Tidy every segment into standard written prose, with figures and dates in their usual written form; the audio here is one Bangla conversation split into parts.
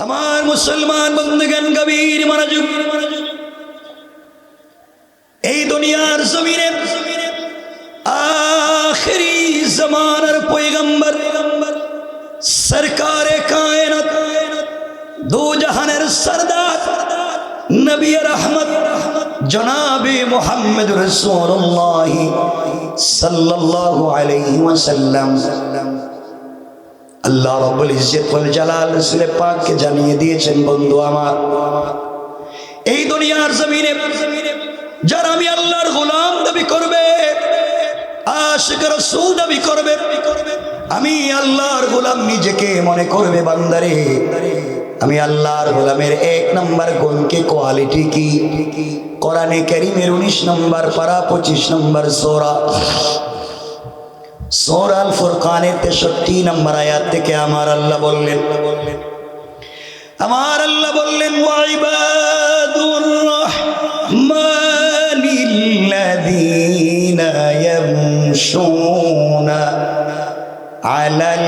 আমার মুসলমান বন্ধুগণ গভীর মনোযোগ। এই দুনিয়ার জমিনে আখেরি জামানার পয়গম্বর সরকারে কায়নাত দো জাহানের সরদার নবী রহমত জনাবে মুহাম্মদ রাসূলুল্লাহ সাল্লাল্লাহু আলাইহি ওয়াসাল্লাম আল্লাহ রাব্বুল ইজ্জত ওয়াল জালাল রাসূল পাককে জানিয়ে দিয়েছেন, বন্ধু আমার, এই দুনিয়ার জমিনে যারা আমি আল্লাহর গোলাম দাবি করবে, আশিক রাসূল দাবি করবে, আমি আল্লাহর গোলাম নিজেকে মনে করবে, বান্দারে আমি আল্লাহর গোলামের 1 নম্বর গুণ কি, কোয়ালিটি কি? কোরআনে কারীমের 19 নম্বর পারা 25 নম্বর সূরা আল ফুরকানের 63 নম্বর আয়াত থেকে আমার আল্লাহ বললেন, ওয়াইবাদুর রহমানিল্লাযীনা ইয়ামশুনা আলাল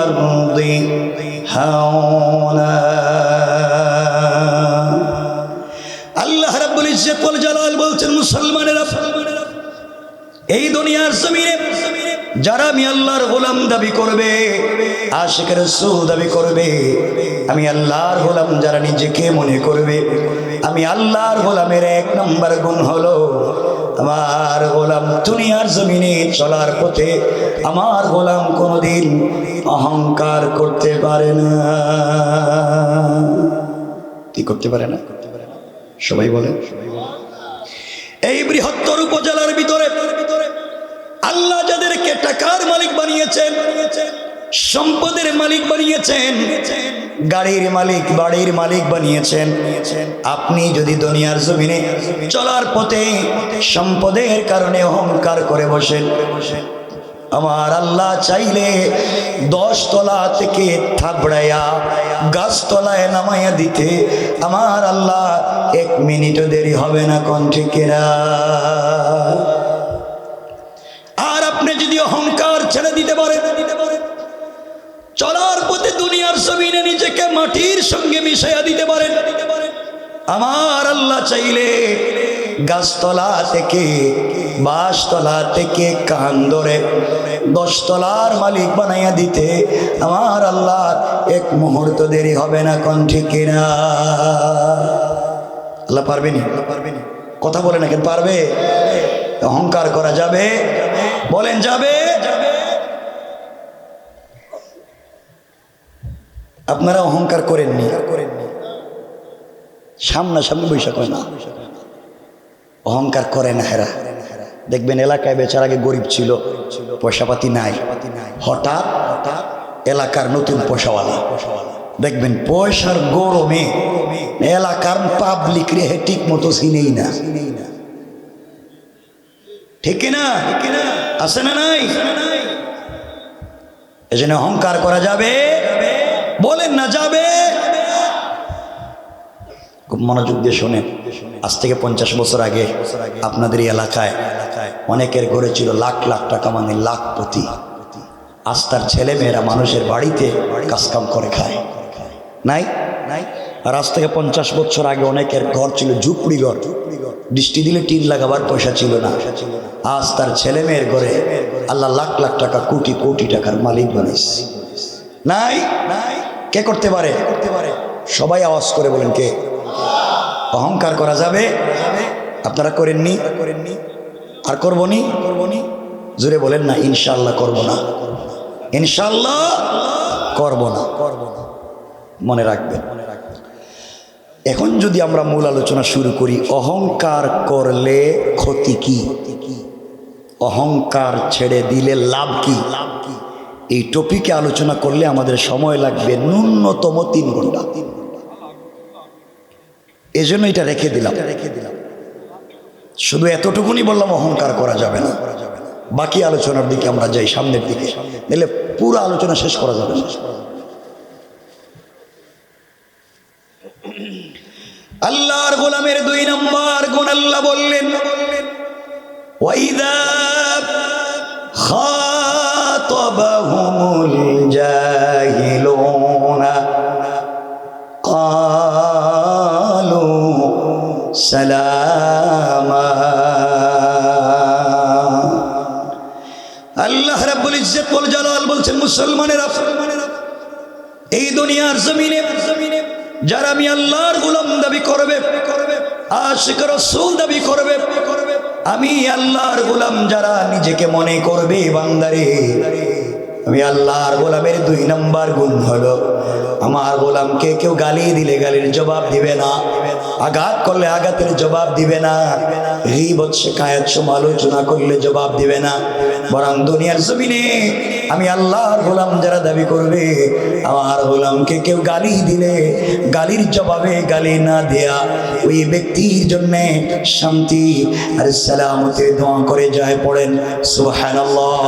আরদি হাওনা। আল্লাহ রাব্বুল ইজ্জত ওয়াল জালাল বলছেন, মুসলমানেরা, এই দুনিয়ার জমিনে যারা আমি আল্লাহর গোলাম দাবি করবে, আশিক রাসূল দাবি করবে, আমি আল্লাহর গোলাম যারা নিজেকে মনে করবে, আমি আল্লাহর গোলামের 1 নম্বর গুণ হলো, আমার গোলাম দুনিয়ার জমিনে চলার পথে আমার গোলাম কোনোদিন অহংকার করতে পারে না। কি করতে পারে না? সবাই বলে। এই বৃহত্তর উপজেলার ভিতরে আল্লাহ যাদেরকে টাকার মালিক বানিয়েছেন, সম্পদের মালিক বানিয়েছেন, গাড়ির মালিক, বাড়ির মালিক বানিয়েছেন, আপনি যদি দুনিয়ার জমিনে চলার পথে সম্পদের কারণে অহংকার করে বসেন, আমার আল্লাহ চাইলে 10 তলা থেকে থাবড়াইয়া গাছতলায় নামাইয়া দিতে আমার আল্লাহ 1 মিনিটও দেরি হবে না। কোন ঠিক না? আর আপনি যদি অহংকার ছেড়ে দিতে পারেন, চলার পথে দুনিয়ার জমিনে নিজেকে মাটির সঙ্গে মিশাইয়া দিতে পারেন, আমার আল্লাহ চাইলে গাছতলা থেকে, বাঁশতলা থেকে কান ধরে 10 তলার মালিক বানাইয়া দিতে আমার আল্লাহ 1 মুহূর্ত দেরি হবে না। কোন ঠিক না? আল্লাহ পারবেনি? কথা বলে না কেন? পারবে? অহংকার করা যাবে? বলেন যাবে? আপনারা অহংকার করেননি, সামনাসামনি বৈশাখ হয় না, অহংকার করে না। হেরা দেখবেন এলাকায় বেচার আগে গরিব ছিল, পয়সাপাতি নাই, হঠাৎ এলাকার নতুন পয়সাওয়ালা, দেখবেন পয়সার গরমে এলাকার পাবলিক রে ঠিক মতো চিনেই না। ঠিক না? আছে না নাই? এজন্য অহংকার করা যাবে? বলেন না যাবে? খুব মনোযোগ দিয়ে শোনেন। আজ থেকে 50 বছর আগে আপনাদের এই এলাকায় অনেকের ঘরে ছিল লাখ লাখ টাকা, মানে লাখপতি। আজ তার ছেলে মেয়েরা মানুষের বাড়িতে কাজকাম করে খায়, নাই? আর আজ থেকে 50 বছর আগে অনেকের ঘর ছিল ঝুপড়ি ঘর, বৃষ্টি দিলে টিন লাগাবার পয়সা ছিল না। আজ তার ছেলে মেয়ের ঘরে আল্লাহ লাখ লাখ টাকা, কোটি কোটি টাকার মালিক বানাইছে। নাই? কে করতে পারে? সবাই আওয়াজ করে বলেন কে? অহংকার করা যাবে? আপনারা করেননি? আর করবো নি? জোরে বলেন না। ইনশাআল্লাহ করব না, ইনশাআল্লাহ করব না। মনে রাখবেন। এখন যদি আমরা মূল আলোচনা শুরু করি, অহংকার করলে ক্ষতি কি, অহংকার ছেড়ে দিলে লাভ কি, এই টপিকে আলোচনা করলে আমাদের সময় লাগবে ন্যূনতম 3 ঘন্টা। এজন্য এটা রেখে দিলাম। শুধু এতটুকুনি বললাম অহংকার করা যাবে না। বাকি আলোচনার দিকে আমরা যাই, সামনের দিকে, নাহলে পুরো আলোচনা শেষ করা যাবে না। আল্লাহর গোলামের 2 নম্বর গুণ আল্লাহ বললেন, ওয়াইদা খাতাবাহুমুল জাহিলুনা قالوا سلاما আল্লাহ রাব্বুল ইজ্জত ওয়াল জালাল বলছেন মুসলমানেরা এই দুনিয়ার জমিনে যারা আমি আল্লাহর গোলাম দাবি করবে আশিক রাসূল দাবি করবে আমি আল্লাহর গোলাম যারা নিজেকে মনে করবে বান্দারে আমি আল্লাহর গোলামের 2 নম্বর গুণ হলো আমার গোলামকে কেউ গালি দিলে গালির জবাব দিবে না আঘাত করলে আঘাতের জবাব দিবে না গীবত শিকায়াত সমালোচনা করলে জবাব দিবে না বরং দুনিয়ার জমিনে আমি আল্লাহর গোলাম যারা দাবি করবে আমার গোলামকে কেউ গালি দিলে গালির জবাবে গালি না দেয়া ওই ব্যক্তির জন্য শান্তি আর সালামতের দোয়া করে যায় পড়েন সুবহানাল্লাহ।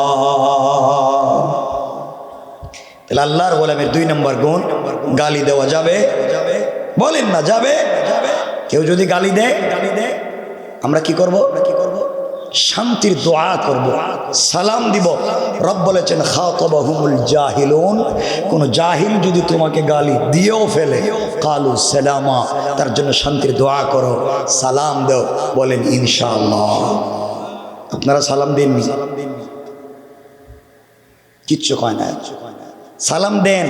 তাহলে আল্লাহর গোলামের 2 নম্বর গুণ গালি দেওয়া যাবে বলেন না যাবে কেউ যদি গালি দেয় আমরা কি করব শান্তির দোয়া করব সালাম দিব রব বলেছেন খাতাবাহুমুল জাহিলুন কোন জাহিল যদি তোমাকে গালি দিয়েও ফেলে কালু সালামা তার জন্য শান্তির দোয়া করো সালাম দাও বলেন ইনশাআল্লাহ। আপনারা সালাম দেননি কিচ্ছু কয় না সালাম দেন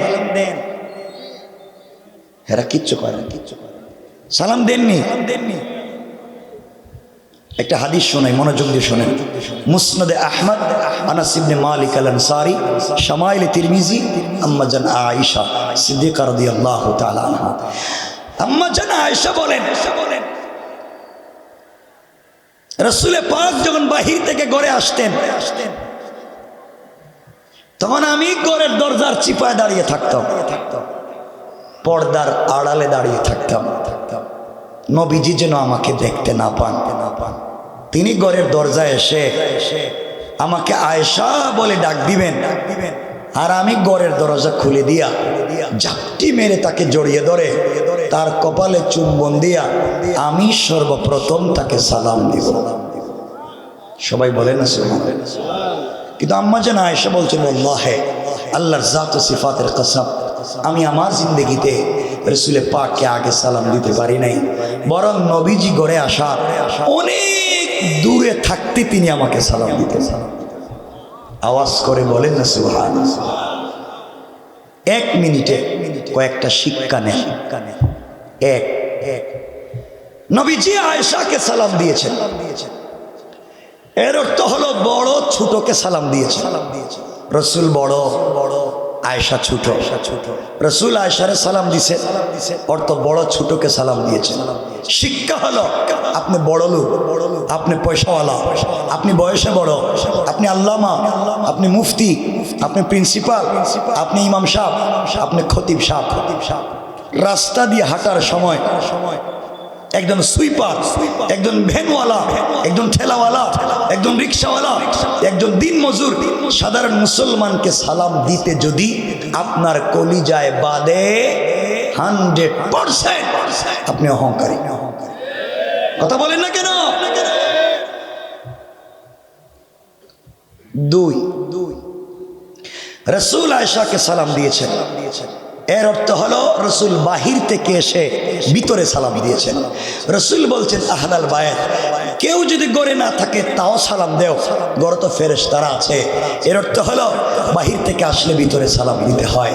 হেরা কিচ্ছু করে না সালাম দেননি একটা হাদিস শোনাই মনোযোগ দিয়ে শোনেন মুসনাদে আহমদ আনাস ইবনে মালিক আল আনসারী শামাইল তিরমিজি আম্মা জান আয়েশা সিদ্দিকা রাদিয়াল্লাহু তাআলা আনহা আম্মা জান আয়েশা বলেন রাসূল পাক যখন বাহির থেকে ঘরে আসতেন তখন আমি ঘরের দরজার চিপায় দাঁড়িয়ে থাকতাম পর্দার আড়ালে দাঁড়িয়ে থাকতাম নবীজি যেন আমাকে দেখতে না পান তিনি ঘরের দরজায় এসে আমাকে আয়েশা বলে ডাক দিবেন আর আমি ঘরের দরজা খুলে দিয়া ঝাপটি মেরে তাকে জড়িয়ে ধরে তার কপালে চুম্বন দিয়া আমি সর্বপ্রথম তাকে সালাম দিব সবাই বলেন না সুবহানাল্লাহ। কিন্তু আম্মা জান আয়েশা বলছেন আল্লাহে আল্লাহর জাত ও সিফাতের কসম আমি আমার জিন্দগিতে রাসূল পাককে আগে সালাম দিতে পারি নাই বরং নবীজি ঘরে আসার অনেক দূরে থাকতে তিনি আমাকে সালাম দিতেন আওয়াজ করে বলেন না সুবহানাল্লাহ। 1 মিনিটে কয়েকটা শিক্ষা নেন এক নবীজি আয়েশাকে সালাম দিয়েছেন এর অর্থ হলো বড় ছোটকে সালাম দিয়েছে রাসূল বড় আয়েশা ছোট রাসূল আয়েশারে সালাম দিয়েছে অর্থ বড় ছোটকে সালাম দিয়েছে শিক্ষা হলো আপনি বড় লোক আপনি পয়সাওয়ালা আপনি বয়সে বড় আপনি আল্লামা আপনি মুফতি আপনি প্রিন্সিপাল আপনি ইমাম সাহেব আপনি খতিব সাহেব রাস্তা দিয়ে হাঁটার সময় একজন সুইপার একজন ভ্যানওয়ালা একজন ঠেলাওয়ালা একজন রিক্সাওয়ালা একজন দিনমজুর সাধারণ মুসলমানকে সালাম দিতে যদি আপনার কলিজায় বাদে 100% আপনি অহংকারী কথা বলেন না কেন 2 রাসূল আয়েশাকে সালাম দিয়েছেন এর অর্থ হলো রাসূল বাহির থেকে এসে ভিতরে সালাম দিয়েছেন রাসূল বলছেন আহলাল বায়াত কেউ যদি ঘরে না থাকে তাও সালাম দেও ঘরে তো ফেরেশতারা আছে এর অর্থ হলো বাহির থেকে আসলে ভিতরে সালাম দিতে হয়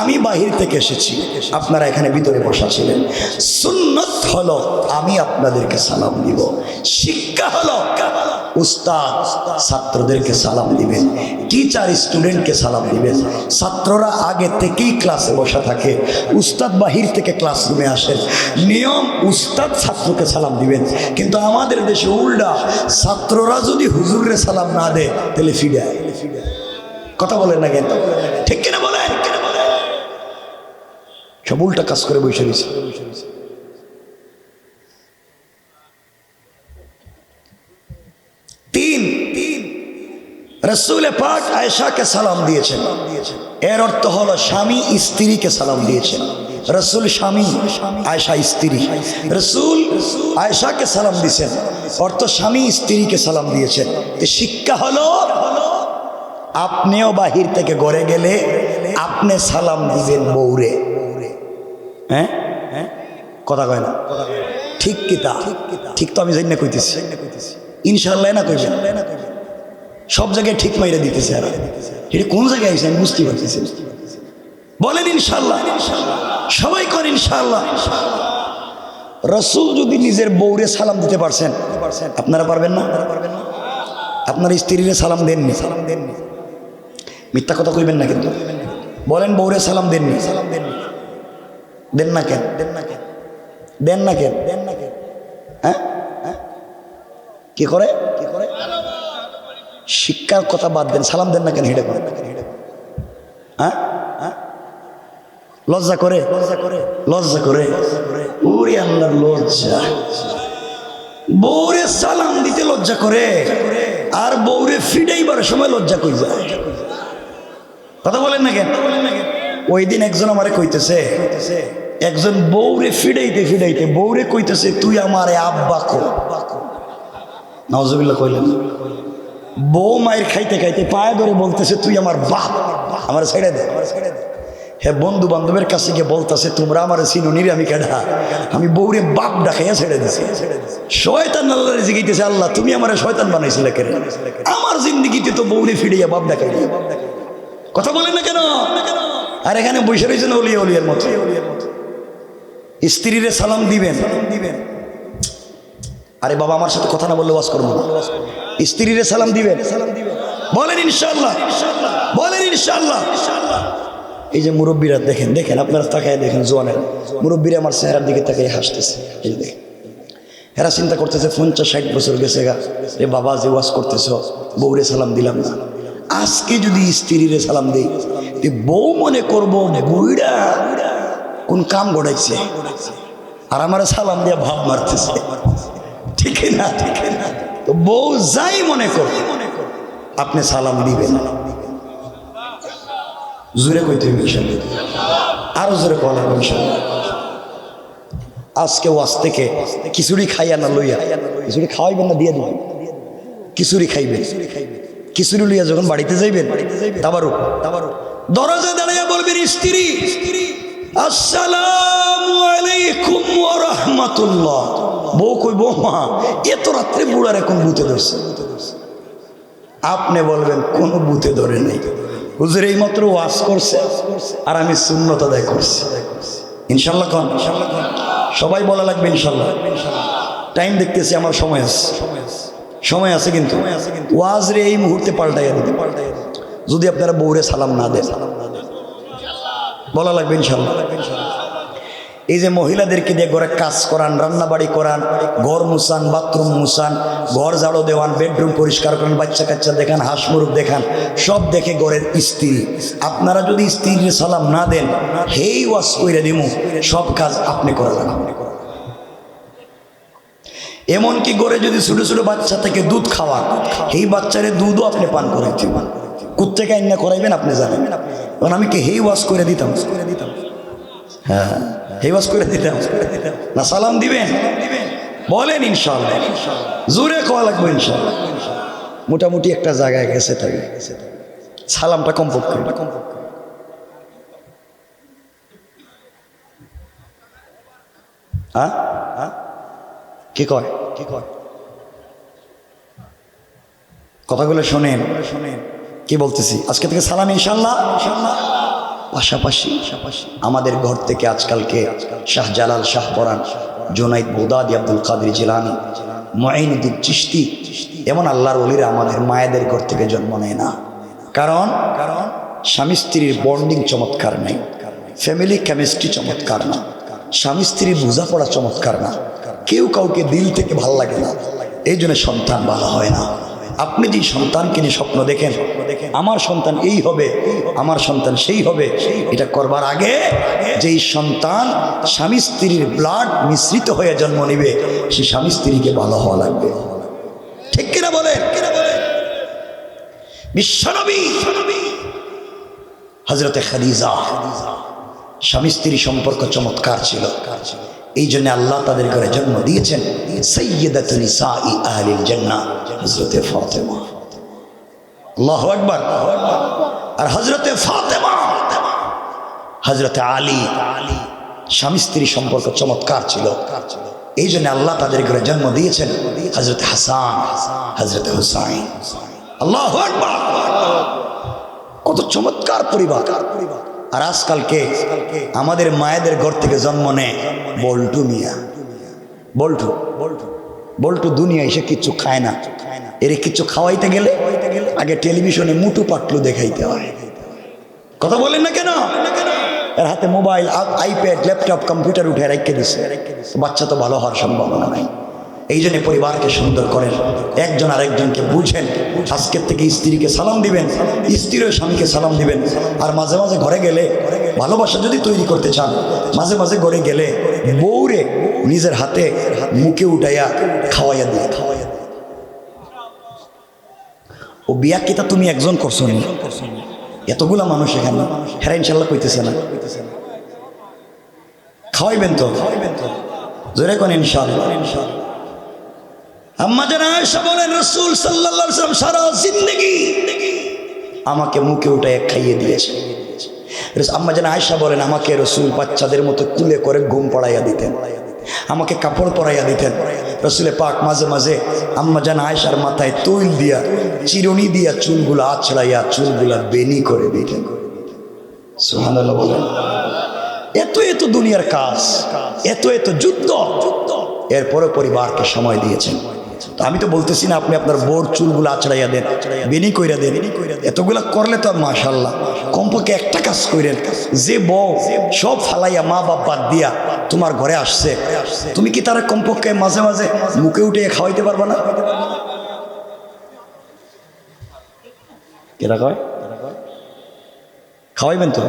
আমি বাহির থেকে এসেছি আপনারা এখানে ভিতরে বসা ছিলেন সুন্নাত হলো আমি আপনাদেরকে সালাম দিব শিক্ষা হলো উস্তাদ ছাত্রদেরকে সালাম দিবেন টিচার স্টুডেন্টকে সালাম দিবেন ছাত্ররা আগে থেকেই ক্লাসে বসা থাকে উস্তাদ বাহির থেকে ক্লাসরুমে আসেন নিয়ম উস্তাদ ছাত্রকে সালাম দিবেন কিন্তু আমাদের দেশে উল্টা ছাত্ররা যদি হুজুরে সালাম না দেয় তাহলে ফিরে কথা বলেন না কেন ঠিক কিনা বলেন সব উল্টা কাজ করে বসে রয়েছে রাসূল পাক আয়েশাকে সালাম দিয়েছেন এর অর্থ হলো স্বামী স্ত্রীকে সালাম দিয়েছেন রাসূল স্বামী আয়েশা স্ত্রী রাসূল আয়েশাকে সালাম দিয়েছেন অর্থ স্বামী স্ত্রীকে সালাম দিয়েছেন শিক্ষা হলো আপনিও বাহির থেকে ঘরে গেলে আপনি সালাম দিবেন বউরে হ্যাঁ কথা কয় না ঠিক কি তা ঠিক তো আমি জানি না কইতেছি ইনশাআল্লাহ না কইবেন সব জায়গায় ঠিক মাইরা দিতেছে আর এটা কোন জায়গায় আইছে আমি বুঝতে পারতেছি বলেন ইনশাআল্লাহ সবাই করেন ইনশাআল্লাহ রাসূল যদি নিজের বউরে সালাম দিতে পারছেন আপনারা পারবেন না আপনার স্ত্রীরে সালাম দেননি মিথ্যা কথা কইবেন না কিন্তু বলেন বউরে সালাম দেননি দেন না কেন হ্যাঁ কি করে শিক্ষার কথা বাদ দেন সালাম দেন না কেন হেঁটে করেন হ্যাঁ লজ্জা করে ওরে আল্লাহর লজ্জা বউরে সালাম দিতে লজ্জা করে আর বউরে ফিডাইবার সময় লজ্জা কই যায় কথা বলেন না কেন ওই দিন একজন আমারে কইতেছে একজন বউরে ফিডাইতে বউরে কইতেছে তুই আমারে আব্বা কো নাউজুবিল্লাহ কইলেন বউ মায়ের খাইতে পায়ে ধরে বলতেছে তুই আমার বাপ আমার ছেড়ে দে হ্যাঁ বন্ধু বান্ধবের কাছে গিয়ে বলতেছে তোমরা আমার চিনুনি আমি কেডা আমি বউরে বাপ ডাকাইয়া ছেড়ে দিছি শয়তান আল্লাহরে জিগাইতেছে আল্লাহ তুমি আমার শয়তান বানাইছিলে কেন আমার জিন্দেগিতে তো বউরে ফিড়াইয়া বাপ ডাকাই কথা বলেন না কেন আর এখানে বসে রয়েছেন অলিয়ার মতো স্ত্রীরে সালাম দিবেন আরে বাবা আমার সাথে কথা না বললে ওয়াজ করবো না স্ত্রীরে সালাম দিবেন বলেন ইনশাআল্লাহ এই যে মুরব্বীরা দেখেন আপনারা তাকায় দেখেন জোয়ানের মুরব্বীরা আমার চেহারার দিকে তাকাই হাসতেছে এই দেখেন এরা চিন্তা করতেছে 50-60 বছর গেছে গা রে বাবা যে ওয়াজ করতেছ বউরে সালাম দিলাম না আজকে যদি স্ত্রীরে সালাম দিই বউ মনে করবো বুইড়া কোন কাম গড়াইছে আর আমার সালাম দিয়ে ভাব মারতেছে ঠিক না তো বউ যাই মনে করবে আপনি সালাম দিবেন জোরে কইতে আরো জোরে কলা আজকে ওয়াজ থেকে খিচুড়ি খাইয়া না লইয়া খিচুড়ি খাওয়াইবেন না দিয়ে দিবেন খিচুড়ি খাইবেন খিচুড়ি লইয়া যখন বাড়িতে যাইবেন তাবারুক দরজা দাঁড়াইয়া বলবেন স্ত্রী আসসালামু আলাইকুম ওয়া রাহমাতুল্লাহ বউ কইব মা এত রাত্রে বুড়ার এখন ভূতে ধরছে আপনি বলবেন কোন ভূতে ধরে নেই হুজুর এই মাত্র ওয়াজ করছে আর আমি সুন্নত আদায় করছি ইনশাআল্লাহ কোন সবাই বলা লাগবে ইনশাআল্লাহ টাইম দেখতেছি আমার সময় আছে কিন্তু ওয়াজ রে এই মুহূর্তে পাল্টাইয়া দিতে যদি আপনারা বউরে সালাম না দেন বলা লাগবে ইনশাআল্লাহ এই যে মহিলাদেরকে দিয়ে ঘরে কাজ করান রান্নাবাড়ি করান ঘর মুছান বাথরুম মুছান ঘর ঝাড়ু দেওয়ান বেডরুম পরিষ্কার করেন বাচ্চা কাচ্চা দেখান হাঁস মুরগ দেখান সব দেখে ঘরের স্ত্রী আপনারা যদি স্ত্রীর সালাম না দেন হেই ওয়াজ কইরা দিমু সব কাজ আপনি করা লাগবে এমনকি ঘরে যদি ছোট ছোট বাচ্চা থেকে দুধ খাওয়ান এই বাচ্চারে দুধও আপনি পান করে দিবেন কুত্তেকে আইনা করাইবেন আপনি জানেন কারণ আমি কি হেই ওয়াজ করে দিতাম হ্যাঁ হেই ওয়াজ করে দিতাম না সালাম দিবেন বলেন ইনশাআল্লাহ জোরে কোয়া লাগবে ইনশাআল্লাহ মোটামুটি একটা জায়গায় গেছে তাই সালামটা কমপক্ষে হ্যাঁ কি কয় কথাগুলো শোনেন কি বলতেছি আজকে থেকে সালাম ইনশাআল্লাহ পাশাপাশি আমাদের ঘর থেকে আজকালকে শাহজালাল শাহপরান জুনাইদ বগদাদি আব্দুল কাদের জিলানী মুঈনুদ্দিন চিশতি এমন আল্লাহর ওলিরা আমাদের মায়েদের ঘর থেকে জন্ম নেয় না কারণ স্বামী স্ত্রীর বন্ডিং চমৎকার নেই ফ্যামিলি কেমিস্ট্রি চমৎকার না স্বামী স্ত্রীর বোঝাপড়া চমৎকার না কেউ কাউকে দিল থেকে ভাল লাগে না এই জন্য সন্তান ভালো হয় না আপনি যে সন্তানকে নিয়ে স্বপ্ন দেখেন আমার সন্তান এই হবে আমার সন্তান সেই হবে এটা করবার আগে যেই সন্তান স্বামী স্ত্রীর ব্লাড মিশ্রিত হয়ে জন্ম নেবে সেই স্বামী স্ত্রীকে ভালো হওয়া লাগবে ঠিক কিনা বলেন বিশ্বনবী হযরতে খাদিজা স্বামী স্ত্রী সম্পর্ক চমৎকার ছিল এই জন্য আল্লাহ তাদের ঘরে জন্ম দিয়েছেন সাইয়্যিদাতু নিসাই আহলিল জান্নাহ হযরতে ফাতেমা আল্লাহু আকবার আর হযরতে ফাতেমা হযরতে আলী স্বামী স্ত্রী সম্পর্ক চমৎকার ছিল। এই জন্য আল্লাহ তাদের ঘরে জন্ম দিয়েছেন হযরত হাসান, হযরত হুসাইন। আল্লাহু আকবার, কত চমৎকার পরিবার। আর আজকালকে আমাদের মায়েদের ঘর থেকে জন্ম নেয় বল্টু মিয়া। বল্টু বল্টু দুনিয়া এসে কিচ্ছু খায় না। এর কিছু খাওয়াইতে গেলে আগে টেলিভিশনে মুটু পাটলু দেখাইতে হয়। কথা বলেন না কেন? এর হাতে মোবাইল, আইপ্যাড, ল্যাপটপ, কম্পিউটার উঠে রেখে দিচ্ছে। বাচ্চা তো ভালো হওয়ার সম্ভাবনা নাই। এই জন্য পরিবারকে সুন্দর করেন, একজন আরেকজনকে বুঝেন। আজকের থেকে স্ত্রীকে সালাম দিবেন, স্ত্রীও স্বামীকে সালাম দিবেন। আর মাঝে মাঝে ঘরে গেলে ভালোবাসা যদি তৈরি করতে চান, মাঝে মাঝে ঘরে গেলে বউরে নিজের হাতে মুখে উঠাইয়া খাওয়াইয়া দিয়ে। ও বিয়া কিতা তুমি একজন করছো নি, এতগুলা মানুষ এখানে, হেরা ইনশাল্লাহ কইতেছে না। খাওয়াইবেন তো, জোরে কোন ইনশাআল্লাহ। আম্মা জান আয়েশা বলেন রাসূল সাল্লাল্লাহু আলাইহি ওয়াসাল্লাম সারা জিন্দেগি আমাকে মুখে উঠায় খাইয়ে দিয়েছে। আম্মা জান আয়েশা বলেন আমাকে রাসূল বাচ্চাদের মতো কুলে করে ঘুম পড়াইয়া দিতেন, আমাকে কাপড় পরাইয়া দিতেন। রসুলে পাক মাঝে মাঝে আম্মা জান আয়েশার মাথায় তৈল দিয়া, চিরুনি দিয়া চুলগুলো আছড়াইয়া চুলগুলা বেনি করে দিতেন। সুবহানাল্লাহ বলেন। এত এত দুনিয়ার কাজ, এত এত যুদ্ধ, এরপরে পরিবারকে সময় দিয়েছেন। তো আমি তো বলতেছি না আপনি আপনার বোর চুলগুলো আছড়াইয়া দেন, বেনি কইরা দেন, এতগুলা করলে তো মাশাআল্লাহ। কমপক্ষে একটা কাজ করেন, যে বউ সব ফালাইয়া মা বাপ বাদ দিয়া তোমার ঘরে আসছে, তুমি কি তারা কমপক্ষে মাঝে মাঝে মুখে উঠে খাওয়াইতে পারবে না? কেরা কয় খাওয়াইবেন তো?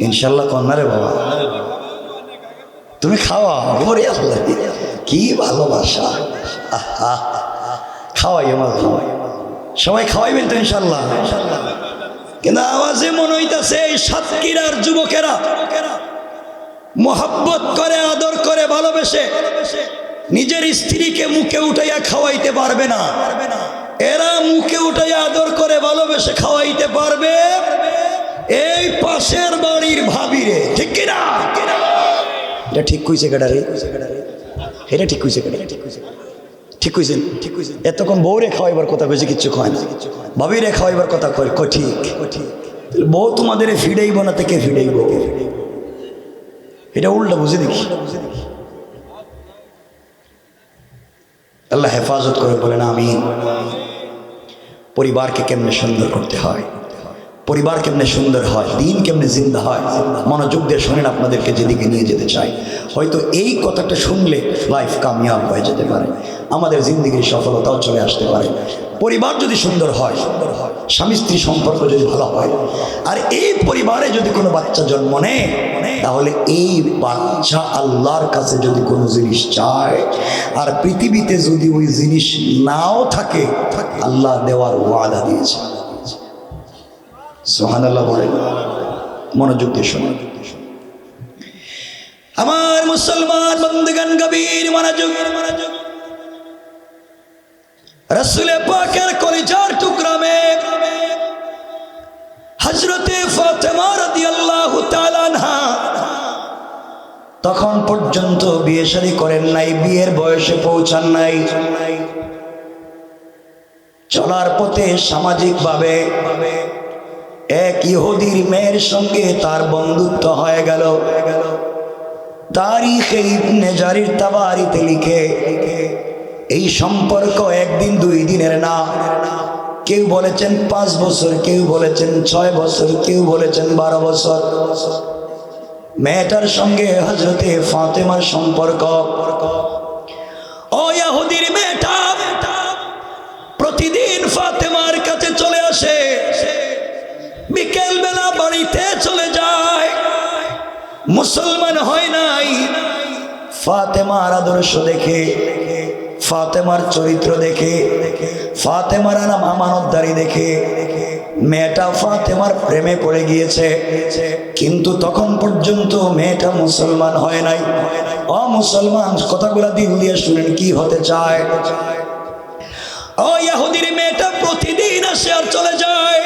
ইনশাল্লাহ কন্যারে বাবা তুমি খাওয়া ওরে আল্লাহ, কি ভালোবাসা। খাওয়াই আমার খাওয়াই, সবাই খাওয়াইবেন তো ইনশাল্লাহ। কিন্তু আওয়াজে মনে হইতাছে এই সাতক্ষীরার যুবকেরা মোহাব্বত করে, আদর করে, ভালোবেসে নিজের স্ত্রীকে মুখে উঠাইয়া খাওয়াইতে পারবে না। এরা মুখে উঠাইয়া আদর করে ভালোবেসে খাওয়াইতে পারবে এই পাশের বাড়ির ভাবিরে, ঠিক কিনা? এটা ঠিক কইছে কেডা রে? এটা ঠিক কইছে কেডা? ঠিক কইছেন, ঠিক কইছেন। এতক্ষণ বউরে খাওয়াইবার কথা কইছে, কিচ্ছু খায় না। ভাবিরে খাওয়াইবার কথা কয়, ঠিক। বউ তোমাদের ফিডাইব না, থেকে ফিডাইব? এটা উল্টা বুঝে দেখি। আল্লাহ হেফাজত করে বলেন আমিন। পরিবারকে কেমনে সুন্দর করতে হয়, পরিবার কেমনে সুন্দর হয়, দিন কেমনে জিন্দা হয়, মনোযোগ দিয়ে শোনেন, আপনাদেরকে যেদিকে নিয়ে যেতে চাই। হয়তো এই কথাটা শুনলে লাইফ কামিয়াব হয়ে যেতে পারে, আমাদের জিন্দগির সফলতাও চলে আসতে পারে। পরিবার যদি সুন্দর হয়, স্বামী স্ত্রী সম্পর্ক যদি ভালো হয়, আর এই পরিবারে যদি কোনো বাচ্চা জন্ম নেয়, তাহলে এই বাচ্চা আল্লাহর কাছে যদি কোনো জিনিস চায়, আর পৃথিবীতে যদি ওই জিনিস নাও থাকে, আল্লাহ দেওয়ার ওয়াদা দিয়েছে। সুবহানাল্লাহ বলেন, মনোযোগ দিয়ে শুনুন। আমার মুসলমান বন্ধুগণ, গভীর মনোযোগ। রাসূলে পাকের কলিজার টুকরা মেয়ে হযরতে ফাতেমা রাদিয়াল্লাহু তাআলা আনহা তখন পর্যন্ত বিয়ে শাদী করেন নাই, বিয়ের বয়সে পৌঁছান নাই। চলার পথে সামাজিকভাবে এক ইহুদির মেয়ের সঙ্গে তার বন্ধুত্ব হয়ে গেল। তারিখে ইবনে জারির তাবারিতে লিখে এই সম্পর্ক একদিন দুই দিনের না, কেউ বলেছেন 5 বছর, কেউ বলেছেন 6 বছর, কেউ বলেছেন 12 বছর। মেয়েটার সঙ্গে হযরতে ফাতেমার সম্পর্ক। ও ইহুদির মেয়েটা প্রতিদিন ফাতেমার কাছে চলে আসে, বিকেল বেলা বাড়িতে চলে যায়। মুসলমান হয় নাই, ফাতেমার আদর্শ দেখে, ফাতেমার চরিত্র দেখে, ফাতেমার নাম আমানতদারি দেখে মেয়েটা ফাতেমার প্রেমে পড়ে গিয়েছে। কিন্তু তখন পর্যন্ত মেয়েটা মুসলমান হয় নাই। অমুসলমান, কথাগুলো দিল দিয়ে শুনেন কি হতে চায়। ও ইহুদির মেয়েটা প্রতিদিন আসে আর চলে যায়।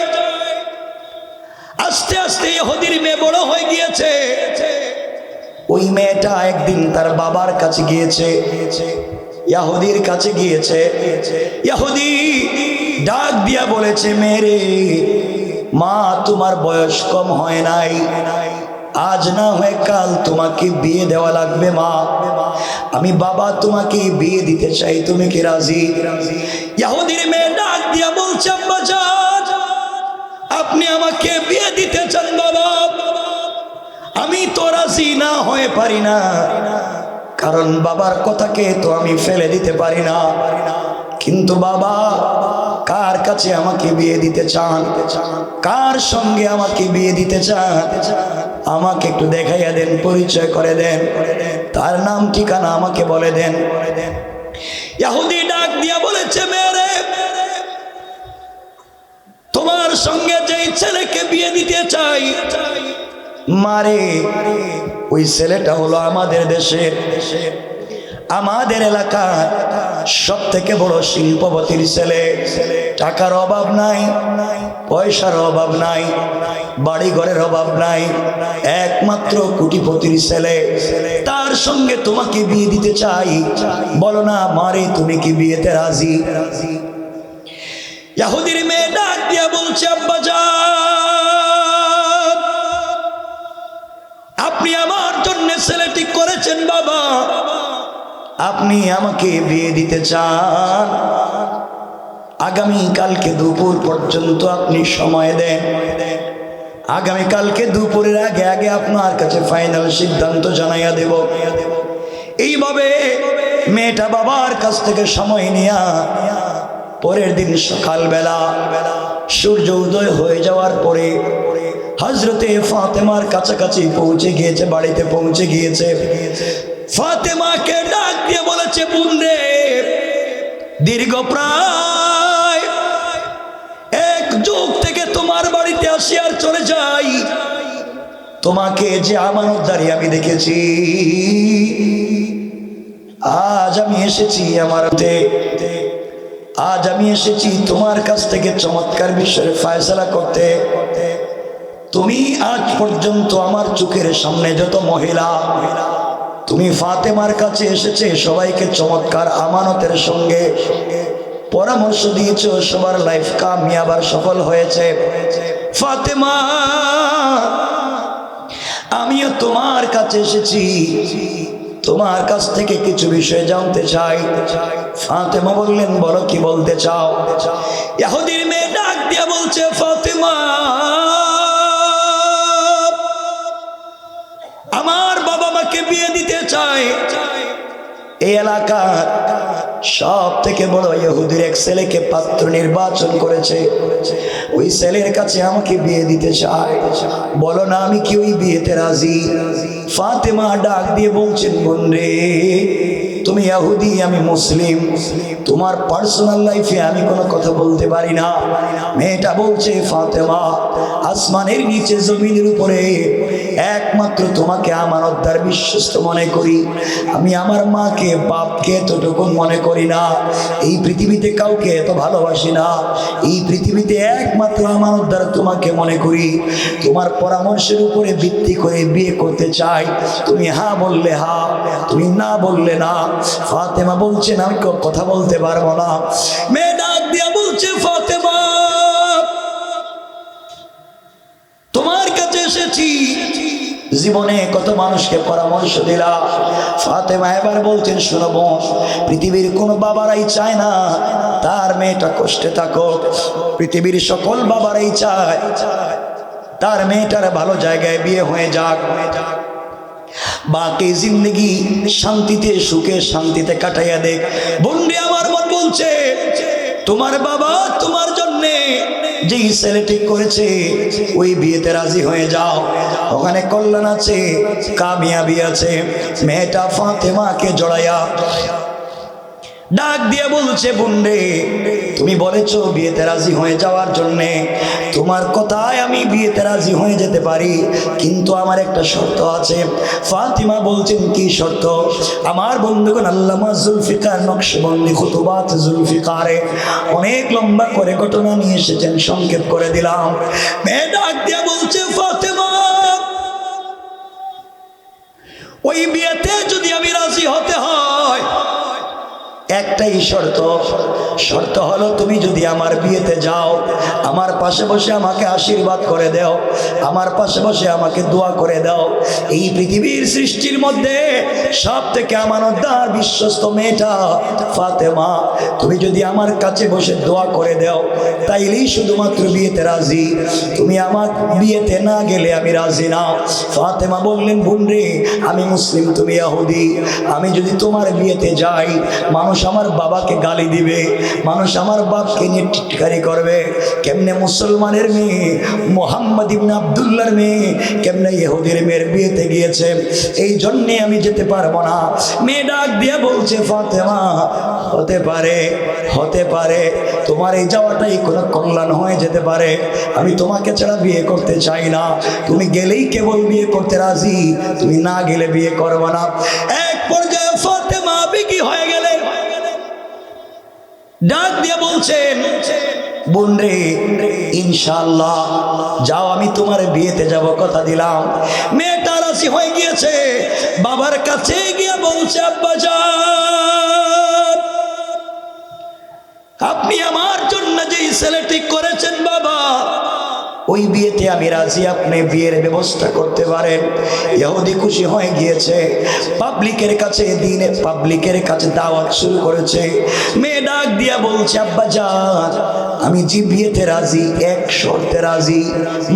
আস্তে আস্তে ইহুদির মেয়ে বড় হয়ে গিয়েছে। ওই মেয়েটা একদিন তার বাবার কাছে গিয়েছে, ইহুদির কাছে গিয়েছে। ইহুদি ডাক দিয়া বলেছে, মেরে মা, তোমার বয়স কম হয় নাই, আজ না হয় কাল তোমাকে বিয়ে দেওয়া লাগবে মা। আমি বাবা তোমাকে বিয়ে দিতে চাই, তুমি কি রাজি? ইহুদির মেয়ে ডাক দিয়া বলছে, আব্বাজান, আপনি আমাকে বিয়ে দিতে চান বাবা? আমি তো রাজি না হয়ে পারি না, কারণ বাবার কথাকে তো আমি ফেলে দিতে পারি না। কিন্তু বাবা, কার কাছে আমাকে বিয়ে দিতে চান? কার সঙ্গে আমাকে বিয়ে দিতে চান? আমাকে একটু দেখাইয়া দেন, পরিচয় করে দেন, তার নাম ঠিকানা আমাকে বলে দেন। ইহুদি ডাক দিয়া বলেছে, মেরে তোমার সঙ্গে যেই ছেলেকে বিয়ে দিতে চাই মারে, ওই ছেলেটা হলো আমাদের দেশের, আমাদের এলাকার সব থেকে বড় শিল্পপতির ছেলে। টাকার অভাব নাই, পয়সার অভাব নাই, বাড়ি ঘরের অভাব নাই, একমাত্র কোটিপতির ছেলে। তার সঙ্গে তোমাকে বিয়ে দিতে চাই, বলো না মারে, তুমি কি বিয়েতে রাজি? ইহুদির মেয়ে ডাক দিয়া বলছে, আব্বাজান, আপনি আমার জন্য ছেলে ঠিক করেছেন বাবা, আপনি আমাকে বিয়ে দিতে চান, আগামী কালকে দুপুর পর্যন্ত আপনি সময় দেন। আগামী কালকে দুপুরের আগে আগে আপনার কাছে ফাইনাল সিদ্ধান্ত জানাইয়া দেব। এইভাবে মেয়েটা বাবার কাছ থেকে সময় নিয়া পরের দিন সকালবেলা সূর্য উদয় হয়ে যাওয়ার পরে হযরতে ফাতেমার কাছাকাছি পৌঁছে গিয়েছে, বাড়িতে পৌঁছে গিয়েছে। ফাতেমাকে ডাক দিয়ে বলেছে, বোন রে, দীর্ঘ প্রায় এক যুগ থেকে তোমার বাড়িতে আসি আর চলে যাই, তোমাকে যে আমানতদারি আমি দেখেছি, আজ আমি এসেছি আজ আমি এসেছি তোমার কাছ থেকে চমৎকার বিষয়ে ফয়সালা করতে। তুমি আজ পর্যন্ত আমার চোখের সামনে যত মহিলা তুমি ফাতেমার কাছে এসেছে, সবাইকে চমৎকার আমানতের সঙ্গে পরামর্শ দিয়েছো, সবার লাইফ কামিয়াব আর সফল হয়েছে। ফাতেমা, আমিও তোমার কাছে এসেছি, তোমার কাছ থেকে কিছু বিষয় জানতে চাই। ফাতেমা বললেন, বলো কি বলতে চাও? ইহুদির মেয়ে ডাক দিয়া বলছে, ফাতেমা, আমার বাবা মাকে বিয়ে দিতে চায়, এই এলাকার সব থেকে বড় ইহুদির এক ছেলেকে পাত্র নির্বাচন করেছে, ওই ছেলের কাছে আমাকে বিয়ে দিতে চায়, বলো না আমি কি ওই বিয়েতে রাজি? ফাতেমা ডাক দিয়ে বলছেন, বোন রে, তুমি ইহুদি, আমি মুসলিম, তোমার পার্সোনাল লাইফে আমি কোনো কথা বলতে পারি না। মেয়েটা বলছে, ফাতেমা, আসমানের নিচে জমিনের উপরে একমাত্র তোমাকে আমানতদার বিশ্বস্ত মনে করি, আমি আমার মাকে বাপকে এতটুকু মনে করি না, এই পৃথিবীতে কাউকে এত ভালোবাসি না, এই পৃথিবীতে একমাত্র আমানতদার তোমাকে মনে করি, তোমার পরামর্শের উপরে ভিত্তি করে বিয়ে করতে চাই। তুমি হ্যাঁ বললে হ্যাঁ, তুমি না বললে না। ফাতেমা বলছেন, আমি কথা বলতে পারবো না। মেয়ে ডাক দিয়া বলছে, ফাতেমা, তোমার কাছে এসেছি, জীবনে কত মানুষকে পরামর্শ দিলা। ফাতেমা এবার বলছেন, শোনো বোন, পৃথিবীর কোনো বাবারাই চায় না তার মেয়েটা কষ্টে থাকুক, পৃথিবীর সকল বাবারাই চায় তার মেয়েটার ভালো জায়গায় বিয়ে হয়ে যাক, বাকি জিন্দগি শান্তিতে সুখে শান্তিতে কাটাইয়া দেখ। বন্ধু আমার মন বলছে, তোমার বাবা তোমার জন্যে যেই ছেলে ঠিক করেছে ওই বিয়েতে রাজি হয়ে যাও, ওখানে কল্যাণ আছে, কামিয়াবি আছে। মেয়েটা ফাতেমাকে জড়াইয়া ডাক দিয়ে বলছে, বোনরে, তুমি বলেছো বিয়েতে রাজি হয়ে যাওয়ার জন্যে, তোমার কথায় আমি বিয়েতে রাজি হয়ে যেতে পারি, কিন্তু আমার একটা শর্ত আছে। ফাতিমা বলছেন, কি শর্ত? আমার বন্ধুগণ, আল্লামা জুলফিকার নকশবন্দি খুতুবাত জুলফিকারে অনেক লম্বা করে ঘটনা নিয়ে এসেছেন, সংক্ষেপ করে দিলাম। মেয়ে ডাক দিয়ে বলছে, ফাতেমা, ওই বিয়েতে যদি আমি রাজি হতে হয়, একটাই শর্ত হলো তুমি যদি আমার বিয়েতে যাও, আমার পাশে বসে আমাকে আশীর্বাদ করে দাও, আমার পাশে বসে আমাকে দোয়া করে দাও। এই পৃথিবীর সৃষ্টির মধ্যে সব থেকে আমানতদার বিশ্বস্ত মেয়েটা ফাতেমা, তুমি যদি আমার কাছে বসে দোয়া করে দাও তাইলেই শুধুমাত্র বিয়েতে রাজি। তুমি আমার বিয়েতে না গেলে আমি রাজি না। ফাতেমা বললেন, বোন রে, আমি মুসলিম, তুমি ইহুদি, আমি যদি তোমার বিয়েতে যাই মানুষ আমার বাবাকে গালি দিবে, মানুষ আমার বাপকে নিয়ে টিটকারি করবে। কেমনে মুসলমানের মেয়ে, মুহাম্মদ ইবনে আব্দুল্লাহর মেয়ে কেমনে ইহুদির মেয়ের বিয়েতে গিয়েছে, এই জন্যে আমি যেতে পারবো না। মেয়ে ডাক দিয়ে বলছে, ফাতেমা, হতে পারে তোমার এই যাওয়াটাই কোনো কল্যাণ হয়ে যেতে পারে। আমি তোমাকে ছাড়া বিয়ে করতে চাই না, তুমি গেলেই কেবল বিয়ে করতে রাজি, তুমি না গেলে বিয়ে করবো না। এক পর্যায়ে ফাতেমা বিকি হয়ে গেলেন, ডাক দিয়ে বলছেন, বোন রে, ইনশাআল্লাহ যাও, আমি তোমার বিয়েতে যাব, কথা দিলাম। মেয়েটা রাজি হয়ে গিয়েছে, বাবার কাছে গিয়ে বলছে, আব্বাজান, আপনি আমার জন্য যেই ছেলে ঠিক করেছেন বাবা, ওই বিয়েতে আমি রাজি, আপনি বিয়ের ব্যবস্থা করতে পারেন। ইহুদি খুশি হয়ে গিয়েছে, পাবলিকের কাছে দাওয়াত শুরু করেছে। মেয়ে ডাক দিয়া বলছে, আব্বা জান, আমি যে বিয়েতে রাজি, এক শর্তে রাজি।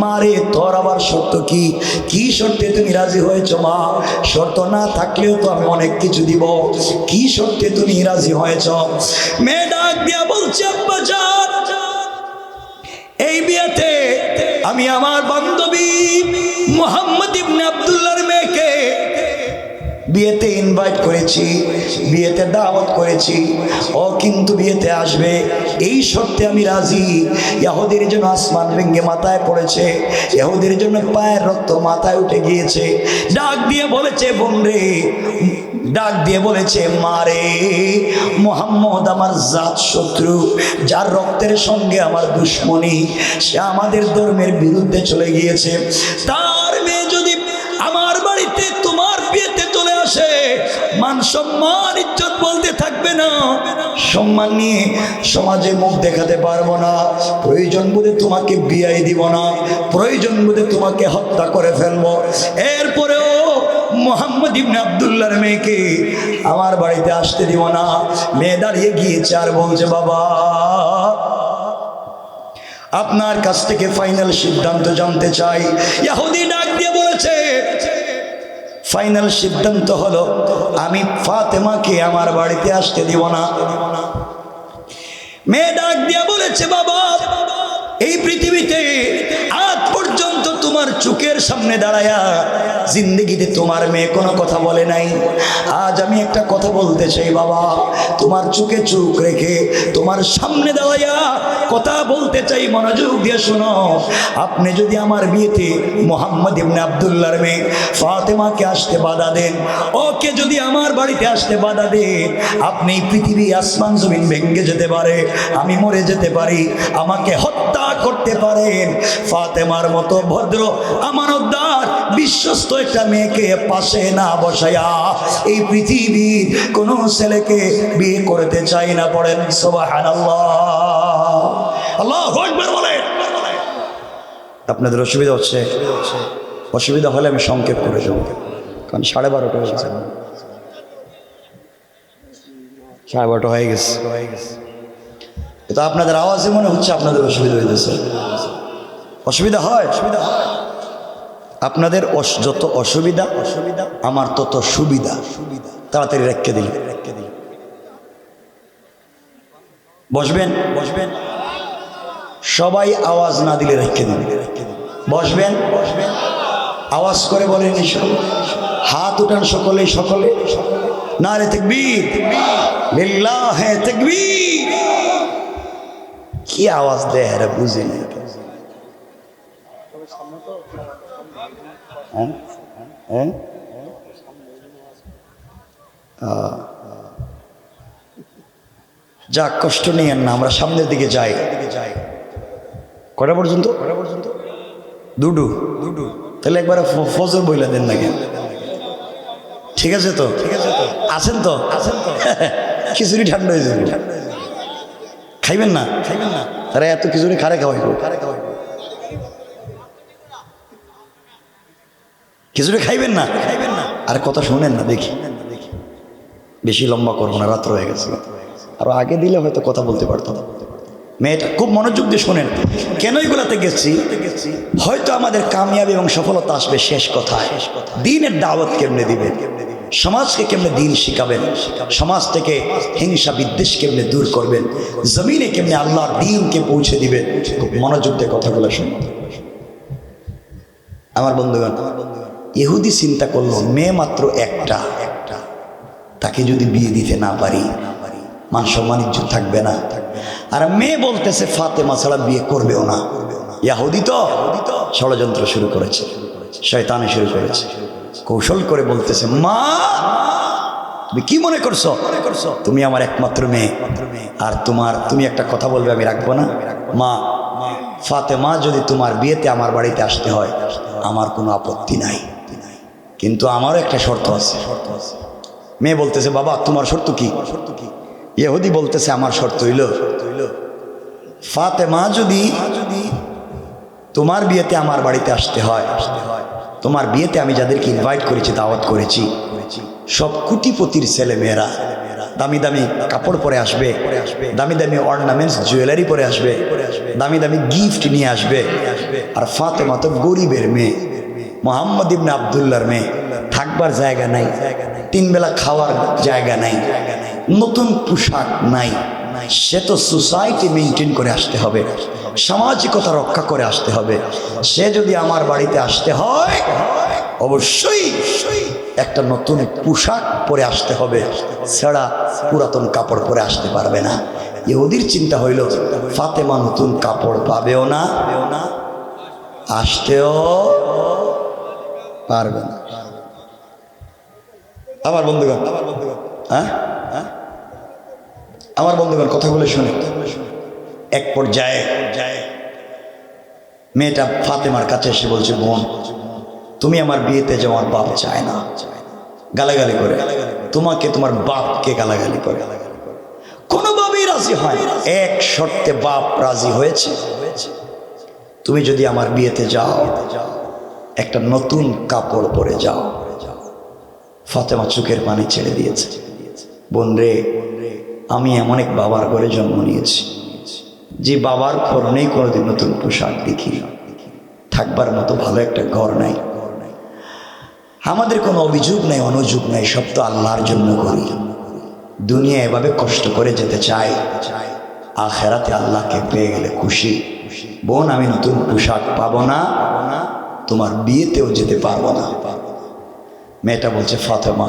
মারে, তোর আবার শর্ত কি? কি শর্তে তুমি রাজি হয়েছ মা? শর্ত না থাকলেও তো আমি অনেক কিছু দিব, কি শর্তে তুমি রাজি হয়েছ? মেয়ে ডাক দিয়া বলছে, আব্বা জান, এই বিয়েতে আমি আমার বান্ধবী মুহাম্মদ ইবনে আব্দুল্লাহর মেয়েকে বিয়েতে ইনভাইট করেছি, বিয়েতে দাওয়াত করেছি, ও কিন্তু বিয়েতে আসবে, এই শর্তে আমি রাজি। ইহুদির জন্য আসমান ভেঙে মাথায় পড়েছে, ইহুদির জন্য পায়ের রক্ত মাথায় উঠে গিয়েছে। ডাক দিয়ে বলেছে, বোন রে, ডাক দিয়ে বলেছে, মারে, মুহাম্মদ আমার জাত শত্রু, যার রক্তের সঙ্গে আমার দুশ্মনী, সে আমাদের ধর্মের বিরুদ্ধে চলে গিয়েছে। তার মেয়ে যদি আমার বাড়িতে তোমার বিয়েতে চলে আসে, মান সম্মান ইজ্জত বলতে থাকবে না, সম্মান নিয়ে সমাজে মুখ দেখাতে পারবো না, প্রয়োজন বোধে তোমাকে বিয়ে দিব না, প্রয়োজন বোধে তোমাকে হত্যা করে ফেলবো। এরপরেও মুহাম্মদ ইবনে আব্দুল্লাহর মেয়েকে আমার বাড়িতে আসতে দিব না। মেয়ে দাঁড়িয়ে গিয়েছে আর বলছে, বাবা, আপনার কাছ থেকে ফাইনাল সিদ্ধান্ত জানতে চাই। ইহুদি ডাক দিয়ে বলেছে, ফাইনাল সিদ্ধান্ত হলো আমি ফাতেমাকে আমার বাড়িতে আসতে দিব না। মেয়ে ডাক দিয়ে বলেছে, বাবা, এই পৃথিবীতে আজ পর্যন্ত তোমার চোখের সামনে দাঁড়ায়া জিন্দগিতে তোমার মেয়ে কোনো কথা বলে নাই, আজ আমি একটা কথা বলতে চাই বাবা, তোমার চোখে চোখ রেখে তোমার সামনে দাঁড়ায়া কথা বলতে চাই, মনোযোগ দিয়ে শোনো। আপনি যদি আমার বিয়েতে মুহাম্মদ ইবনে আব্দুল্লাহর মেয়ে ফাতেমাকে আসতে বাধা দেন, ওকে যদি আমার বাড়িতে আসতে বাধা দেন, আপনি পৃথিবী আসমান জমিন ভেঙে যেতে পারে, আমি মরে যেতে পারি, আমাকে হত্যা করতে পারেন। ফাতেমার মতো ভদ্র আমানতদার বিশ্বস্ত একটা মেয়েকে পাশে না বসায়া এই পৃথিবীর কোন ছেলেকে বিয়ে করতে চাই না। পড়েন সুবহানাল্লাহ, আল্লাহু আকবার বলেন। আপনাদের অসুবিধা হচ্ছে? অসুবিধা হলে আমি সংক্ষেপ করে দেবো, কারণ 12:30 হয়ে গেছে, 12:30 হয়ে গেছে। তো আপনাদের আওয়াজে মনে হচ্ছে আপনাদের অসুবিধা হইতেছে। অসুবিধা হয়, আপনাদের যত অসুবিধা আমার তত সুবিধা। তাড়াতাড়ি রেখে দিলে বসবেন, সবাই আওয়াজ না দিলে রেখে দিন, বসবেন, আওয়াজ করে বলেন, হাত উঠান সকলে, নারে তাকবীর, লিল্লাহে তাকবীর। কি আওয়াজ দেয় এরা বুঝে না। যাক, কষ্ট নিয়েন না, আমরা সামনের দিকে যাই। কটা পর্যন্ত? দুডু। তাহলে একবার ফজর বইলা দেন না কেন? ঠিক আছে তো? আছেন তো? খিচুড়ি ঠান্ডা হয়ে যাবে, খাইবেন না? তারা এত খিচুড়ি খারে খাওয়াইব, খিচুড়ি খাইবেন না? আর কথা শুনেন না, দেখি বেশি লম্বা করবো না, রাত্র হয়ে গেছে। আরো আগে দিলে হয়তো কথা বলতে পারতাম। মেয়েটা খুব মনোযোগ দিয়ে শোনেন, কেন এগুলাতে গেছি? হয়তো আমাদের কামিয়াবি এবং সফলতা আসবে শেষ কথায়। দ্বীনের দাওয়াত কেমনে দিবেন, সমাজকে কেমনে দ্বীন শিখাবেন, সমাজ থেকে হিংসা বিদ্বেষ কেমনে দূর করবেন, জমিনে কেমনে আল্লাহর দ্বীনকে পৌঁছে দিবেন। খুব মনোযোগ দিয়ে কথাগুলো শুনুন আমার বন্ধুগণ। ইহুদি চিন্তা করলো মেয়ে মাত্র একটা, তাকে যদি বিয়ে দিতে না পারি মান সম্মান ইজ্জত থাকবে না। আর মেয়ে বলতেছে ফাতেমা ছাড়া বিয়ে করবেও না। ইহুদি তো ষড়যন্ত্র শুরু করেছে, শয়তানি শুরু করেছে, কৌশল করে বলতেছে মা তুমি কি মনে করছো তুমি আমার একমাত্র মেয়ে, আর তুমি একটা কথা বলবে আমি রাখবো না? মা ফাতেমা যদি তোমার বিয়েতে আমার বাড়িতে আসতে হয় আমার কোনো আপত্তি নাই, কিন্তু আমারও একটা শর্ত আছে। মেয়ে বলতেছে বাবা তোমার শর্ত কি? ইহুদি বলতেছে আমার শর্ত হইল ফাতেমা যদি তোমার বিয়েতে আমার বাড়িতে আসতে হয়, তোমার বিয়েতে আমি যাদেরকে ইনভাইট করেছি দাওয়াত করেছি সব কোটিপতির ছেলে মেয়েরা দামি দামি কাপড় পরে আসবে, দামি দামি অর্নামেন্টস জুয়েলারি পরে আসবে, দামি দামি গিফট নিয়ে আসবে। আর ফাতেমা তো গরিবের মেয়ে, মোহাম্মদ ইবনে আবদুল্লাহর মেয়ে, থাকবার জায়গা নাই, তিন বেলা খাওয়ার জায়গা নাই, নতুন পোশাক নাই। সে তো সোসাইটি মেনটেন করে আসতে হবে, সামাজিকতা রক্ষা করে আসতে হবে। সে যদি আমার বাড়িতে আসতে হয় অবশ্যই একটা নতুন পোশাক পরে আসতে হবে, ছাড়া পুরাতন কাপড় পরে আসতে পারবে না। ইহুদির চিন্তা হইল ফাতেমা নতুন কাপড় পাবেও না, আসতেও পারবে না। আমার বন্ধুগণ, আমার বন্ধুগণ কথাগুলো শুনে এক পর্যায়ে মেয়েটা ফাতেমার কাছে এসে বলছে বোন তুমি আমার বিয়েতে যাওয়ার বাপ চায় না, গালাগালি করে, তোমাকে তোমার বাপকে গালাগালি করে, কোনোভাবেই রাজি হয়। এক শর্তে বাপ রাজি হয়েছে, তুমি যদি আমার বিয়েতে যাও একটা নতুন কাপড় পরে যাও। ফাতেমা চোখের পানি ছেড়ে দিয়েছে। বোন রে, আমি এমন এক বাবার ঘরে জন্ম নিয়েছি যে বাবার পরনেই কোনোদিন নতুন পোশাক দেখি, থাকবার মতো ভালো একটা ঘর নাই। আমাদের কোনো অভিযোগ নাই, অনুযোগ নাই, সব তো আল্লাহর জন্য করি। দুনিয়া এভাবে কষ্ট করে যেতে চাই, আখেরাতে আল্লাহকে পেয়ে গেলে খুশি। বোন আমি নতুন পোশাক পাবো না, তোমার বিয়েতেও যেতে পারবো না। মেয়েটা বলছে ফাতেমা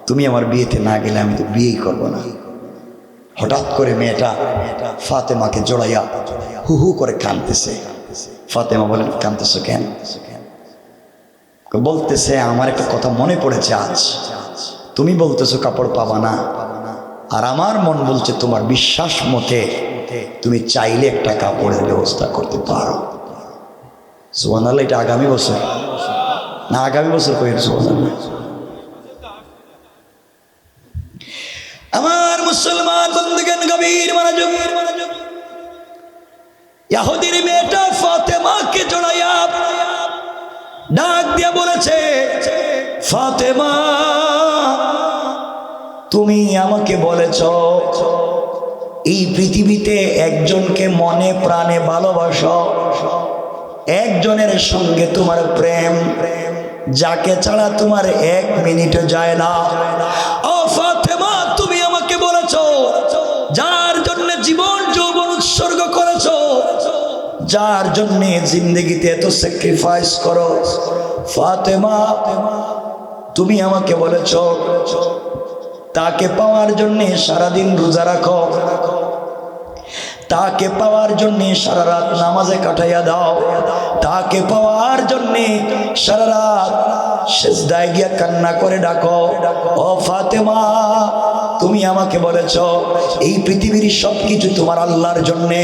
তুমি আমার বিয়েতে না গেলে আমি তো বিয়েই করবো না। হঠাৎ করে মেয়েটা ফাতেমাকে জড়াইয়া হু হু করে কাঁদতেছে। ফাতেমা বলেন কাঁদতেছো কেন? বলতেছে আমার একটা কথা মনে পড়েছে আজ, তুমি বলতেছো কাপড় পাবা না, আর আমার মন বলছে তোমার বিশ্বাস মতে তুমি চাইলে একটা কাপড়ের ব্যবস্থা করতে পারো। সুবহানাল্লাহ, এটা আগামী বছর না আগামী বছর কইেন সুবহানাল্লাহ। আমার মুসলমান বন্ধুগণ গভীর মনোযোগ, ইহুদির মেয়েটা ফাতেমাকে জড়াইয়া ডাক দিয়া বলেছে ফাতেমা তুমি আমাকে বলেছ এই পৃথিবীতে একজনকে মনে প্রাণে ভালোবাসো, একজনের সঙ্গে তোমার প্রেম, যাকে ছাড়া তোমার এক মিনিটও যায় না। ও ফাতেমা তুমি আমাকে বলেছ যার জন্য জীবন যৌবন উৎসর্গ করেছ, যার জন্য জিন্দগিতে এত স্যাক্রিফাইস করো, ফাতেমা তুমি আমাকে বলেছ তাকে পাওয়ার জন্য সারাদিন রোজা রাখো, তাকে পাওয়ার জন্য সারা রাত নামাজে কাটাইয়া দাও, তাকে পাওয়ার জন্য সারা রাত সিজদায় গিয়া কান্না করে ডাকো। ও ফাতেমা তুমি তুমি আমাকে বলেছ এই পৃথিবীর সব কিছু তোমার আল্লাহর জন্যে,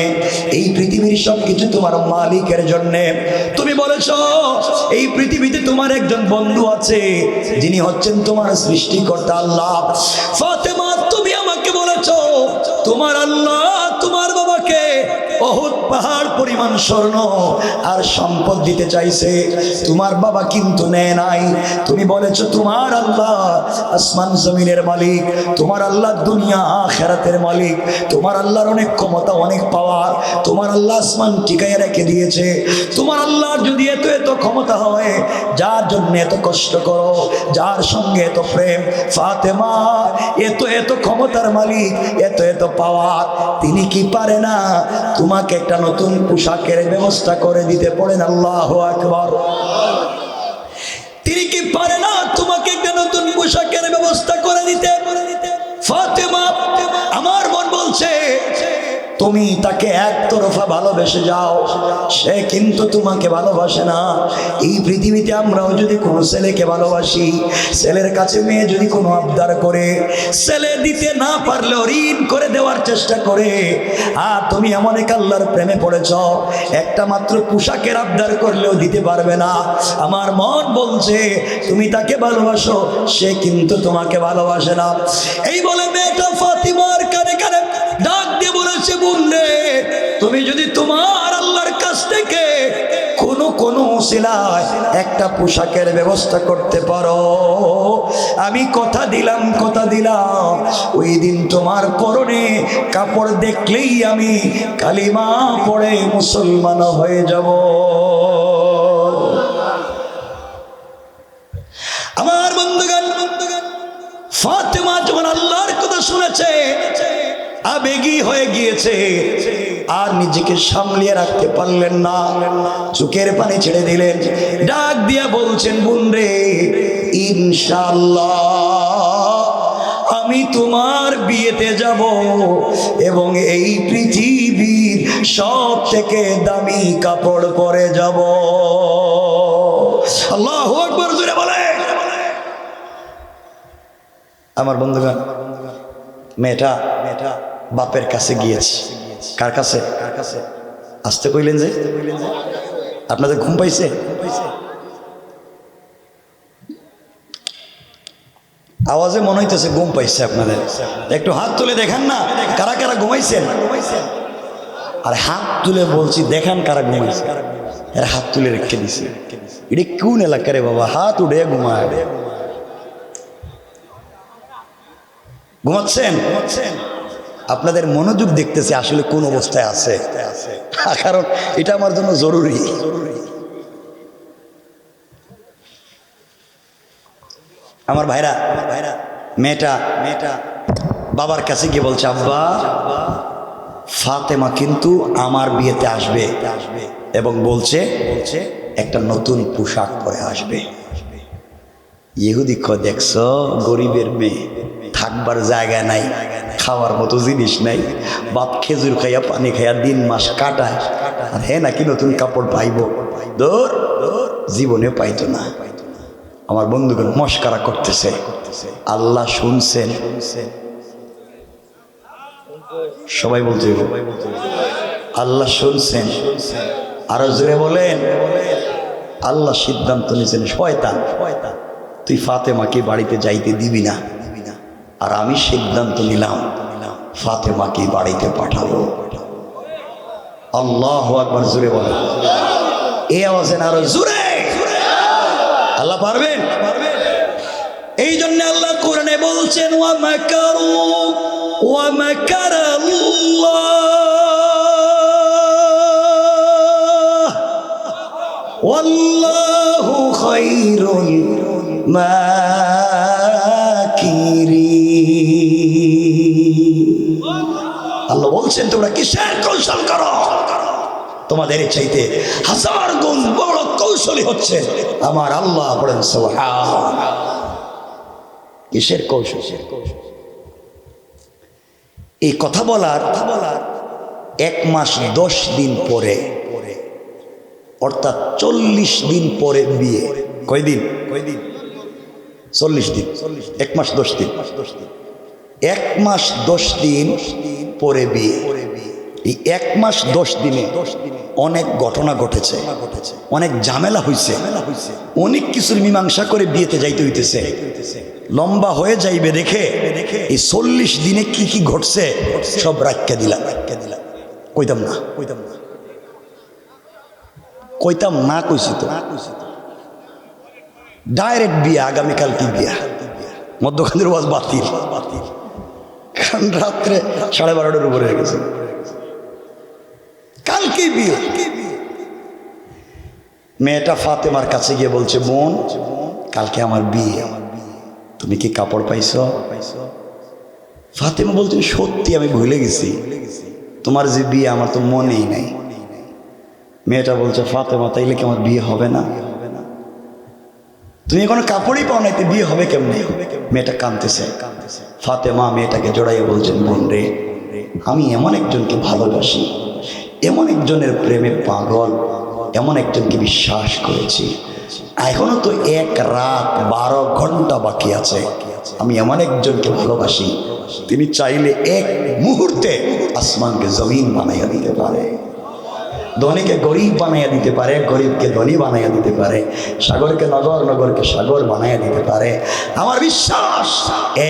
এই পৃথিবীর সব কিছু তোমার মালিকের জন্যে। তুমি বলেছ এই পৃথিবীতে তোমার একজন বন্ধু আছে যিনি হচ্ছেন তোমার সৃষ্টিকর্তা আল্লাহ। ফাতেমা তুমি আমাকে বলেছ তোমার আল্লাহ তোমার বাবাকে উহুদ পাহাড় পরিমাণ স্বর্ণ আর সম্পদ দিতে চাইছে, তোমার বাবা কিন্তু নেয় নাই। তুমি বলেছো তোমার আল্লাহ আসমান জমিনের মালিক, তোমার আল্লাহ দুনিয়া আখিরাতের মালিক, তোমার আল্লাহর অনেক ক্ষমতা অনেক পাওয়ার, তোমার আল্লাহ আসমান টিকায় রেখে দিয়েছে। তোমার আল্লাহর যদি এত এত ক্ষমতা হয়, যার জন্য এত কষ্ট করো, যার সঙ্গে এত প্রেম, ফাতেমা এত এত ক্ষমতার মালিক, এত এত পাওয়ার, তিনি কি পারে না তোমাকে একটা নতুন পোশাকের ব্যবস্থা করে দিতে? পড়েন আল্লাহু আকবার। তিনি কি পারে না তোমাকে একটা নতুন পোশাকের ব্যবস্থা করে দিতে? ফাতেমা আমার মন বলছে তুমি তাকে একতরফা ভালোবেসে যাও, সে কিন্তু তোমাকে ভালোবাসে না। এই পৃথিবীতে আমরাও যদি কোনো ছেলেকে ভালোবাসি, ছেলের কাছে মেয়ে যদি কোনো আবদার করে, ছেলে দিতে না পারলেও ঋণ করে দেওয়ার চেষ্টা করে, আর তুমি এমন এক আল্লাহর প্রেমে পড়েছ একটা মাত্র পোশাকের আবদার করলেও দিতে পারবে না। আমার মন বলছে তুমি তাকে ভালোবাসো, সে কিন্তু তোমাকে ভালোবাসে না। এই বলে মেয়েটা ফাতিমার কানে কানে ডাক দিয়ে বলেছে, বোন রে, তুমি যদি তোমার আল্লাহর কাছ থেকে কোনো উসিলায় একটা পোশাকের ব্যবস্থা করতে পারো, আমি কথা দিলাম ওই দিন তোমার পরনে কাপড় দেখলেই আমি কালিমা পড়ে মুসলমান হয়ে যাব। আমার বন্ধুগণ, ফাতেমা যখন আল্লাহর কথা শুনেছে আবেগী হয়ে গিয়েছে, আর নিজেকে সামলিয়ে রাখতে পারলেন না, চোখের পানি ছেড়ে দিলেন, ডাক দিয়া বলছেন, বোন রে, ইনশাআল্লাহ আমি তোমার বিয়েতে যাব এবং এই পৃথিবীর সব থেকে দামি কাপড় পরে যাব। আল্লাহু আকবার জোরে বলে। আমার বন্ধুগণ, মেয়েটা বাপের কাছে গিয়েছে। কার কাছে? আসতে কইলেন যে আপনাদের ঘুম পাইছে? আওয়াজে মনে হইতেছে ঘুম পাইছে আপনাদের। একটু হাত তুলে দেখান না কারা কারা ঘুমাইছেন। আর হাত তুলে বলছি দেখান কারা ঘুমাইছে। এরা হাত তুলে রেখে দিছে। এটা কোন এলাকা রে বাবা? হাত উঠে ঘুমায়। ঘুমাচ্ছেন? আপনাদের মনোযোগ দেখতেছে আসলে কোন অবস্থায় আছে, কারণ এটা আমার জন্য জরুরি। আমার ভাইরা, মেয়েটা বাবার কাছে গিয়ে বলছে, আব্বা, ফাতেমা কিন্তু আমার বিয়েতে আসবে এবং বলছে একটা নতুন পোশাক পরে আসবে। ইহুদি কয়, দেখছো গরিবের মেয়ে, থাকবার জায়গা নাই, খাওয়ার মতো জিনিস নাই, বাপ খেজুর খাইয়া পানি খাইয়া দিন মাস কাটায়, আর হ্যাঁ নাকি নতুন কাপড় পাইব? দূর, জীবনে পাইতো না। আমার বন্ধুগণ মস্কারা করতেছে। আল্লাহ শুনছেন, সবাই বলছে আল্লাহ শুনছেন। আরো জোরে বলেন, আল্লাহ সিদ্ধান্ত নিয়েছেন, শয়তান তুই ফাতেমাকে বাড়িতে যাইতে দিবি না, আর আমি সিদ্ধান্ত নিলাম ফাতেমাকে বাড়িতে পাঠাবো। আল্লাহু আকবার জোরে বলেন। এই আওয়াজে আরো জোরে আল্লাহ পারবেন। এই জন্য আল্লাহ কোরআনে বলছেন, ওয়া মাকারু ওয়া মাকারাল্লাহ ওয়াল্লাহু খায়রুল মাকিরিন। আল্লাহ বলছেন তোমরা কিসের কৌশল করো? তোমাদের চাইতে হাজার গুণ বড় কৌশলী হচ্ছে আমার আল্লাহ। বলেন সুবহান। কিসের কৌশল? এই কথা বলার 1 মাস 10 দিন পরে, অর্থাৎ 40 দিন পরে বিয়ে। কয়দিন? 40 দিন। 1 মাস 10 দিন। 1 মাস 10 দিন পরে বিয়ে। এই 1 মাস 10 দিনে অনেক ঘটনা ঘটেছে, অনেক ঝামেলা হয়েছে, অনেক কিছুর মীমাংসা করে বিয়েতে যাইতে হইতেছে। লম্বা হয়ে যাইবে দেখে এই 40 দিনে কি কি ঘটছে সব রাখা দিলাম। কইতাম না কইছি তো, ডাইরেক্ট বিয়ে, আগামীকাল কি বিয়া, মধ্যখানের ওয়াজ বাতিল, কারণ রাত্রে 12:30টার উপরে হয়ে গেছে। কালকে বিয়ে। মেয়েটা ফাতেমার কাছে গিয়ে বলছে, বোন কালকে আমার বিয়ে, তুমি কি কাপড় পাইছো? ফাতেমা বলছে, সত্যি আমি ভুলে গেছি, তোমার যে বিয়ে আমার তো মনেই নাই। মেয়েটা বলছে, ফাতেমা তাইলে কি আমার বিয়ে হবে না? তুমি এখনো কাপড়ই পাও নাই, বিয়ে হবে কেমনে? মেয়েটা কাঁদতেছে। ফাতেমা মেয়েটাকে জড়াইয়ে বলছেন, বোন রে, আমি এমন একজনকে ভালোবাসি, এমন একজনের প্রেমে পাগল, এমন একজনকে বিশ্বাস করেছি, এখনো তো 1 রাত 12 ঘন্টা বাকি আছে। আমি এমন একজনকে ভালোবাসি, তিনি চাইলে 1 মুহূর্তে আসমানকে জমিন বানাইয়া দিতে পারে, ধনীকে গরিব বানাইয়া দিতে পারে, গরিবকে ধনী বানাইয়া দিতে পারে, সাগরকে নগর, নগরকে সাগর বানাইয়া দিতে পারে। আমার বিশ্বাস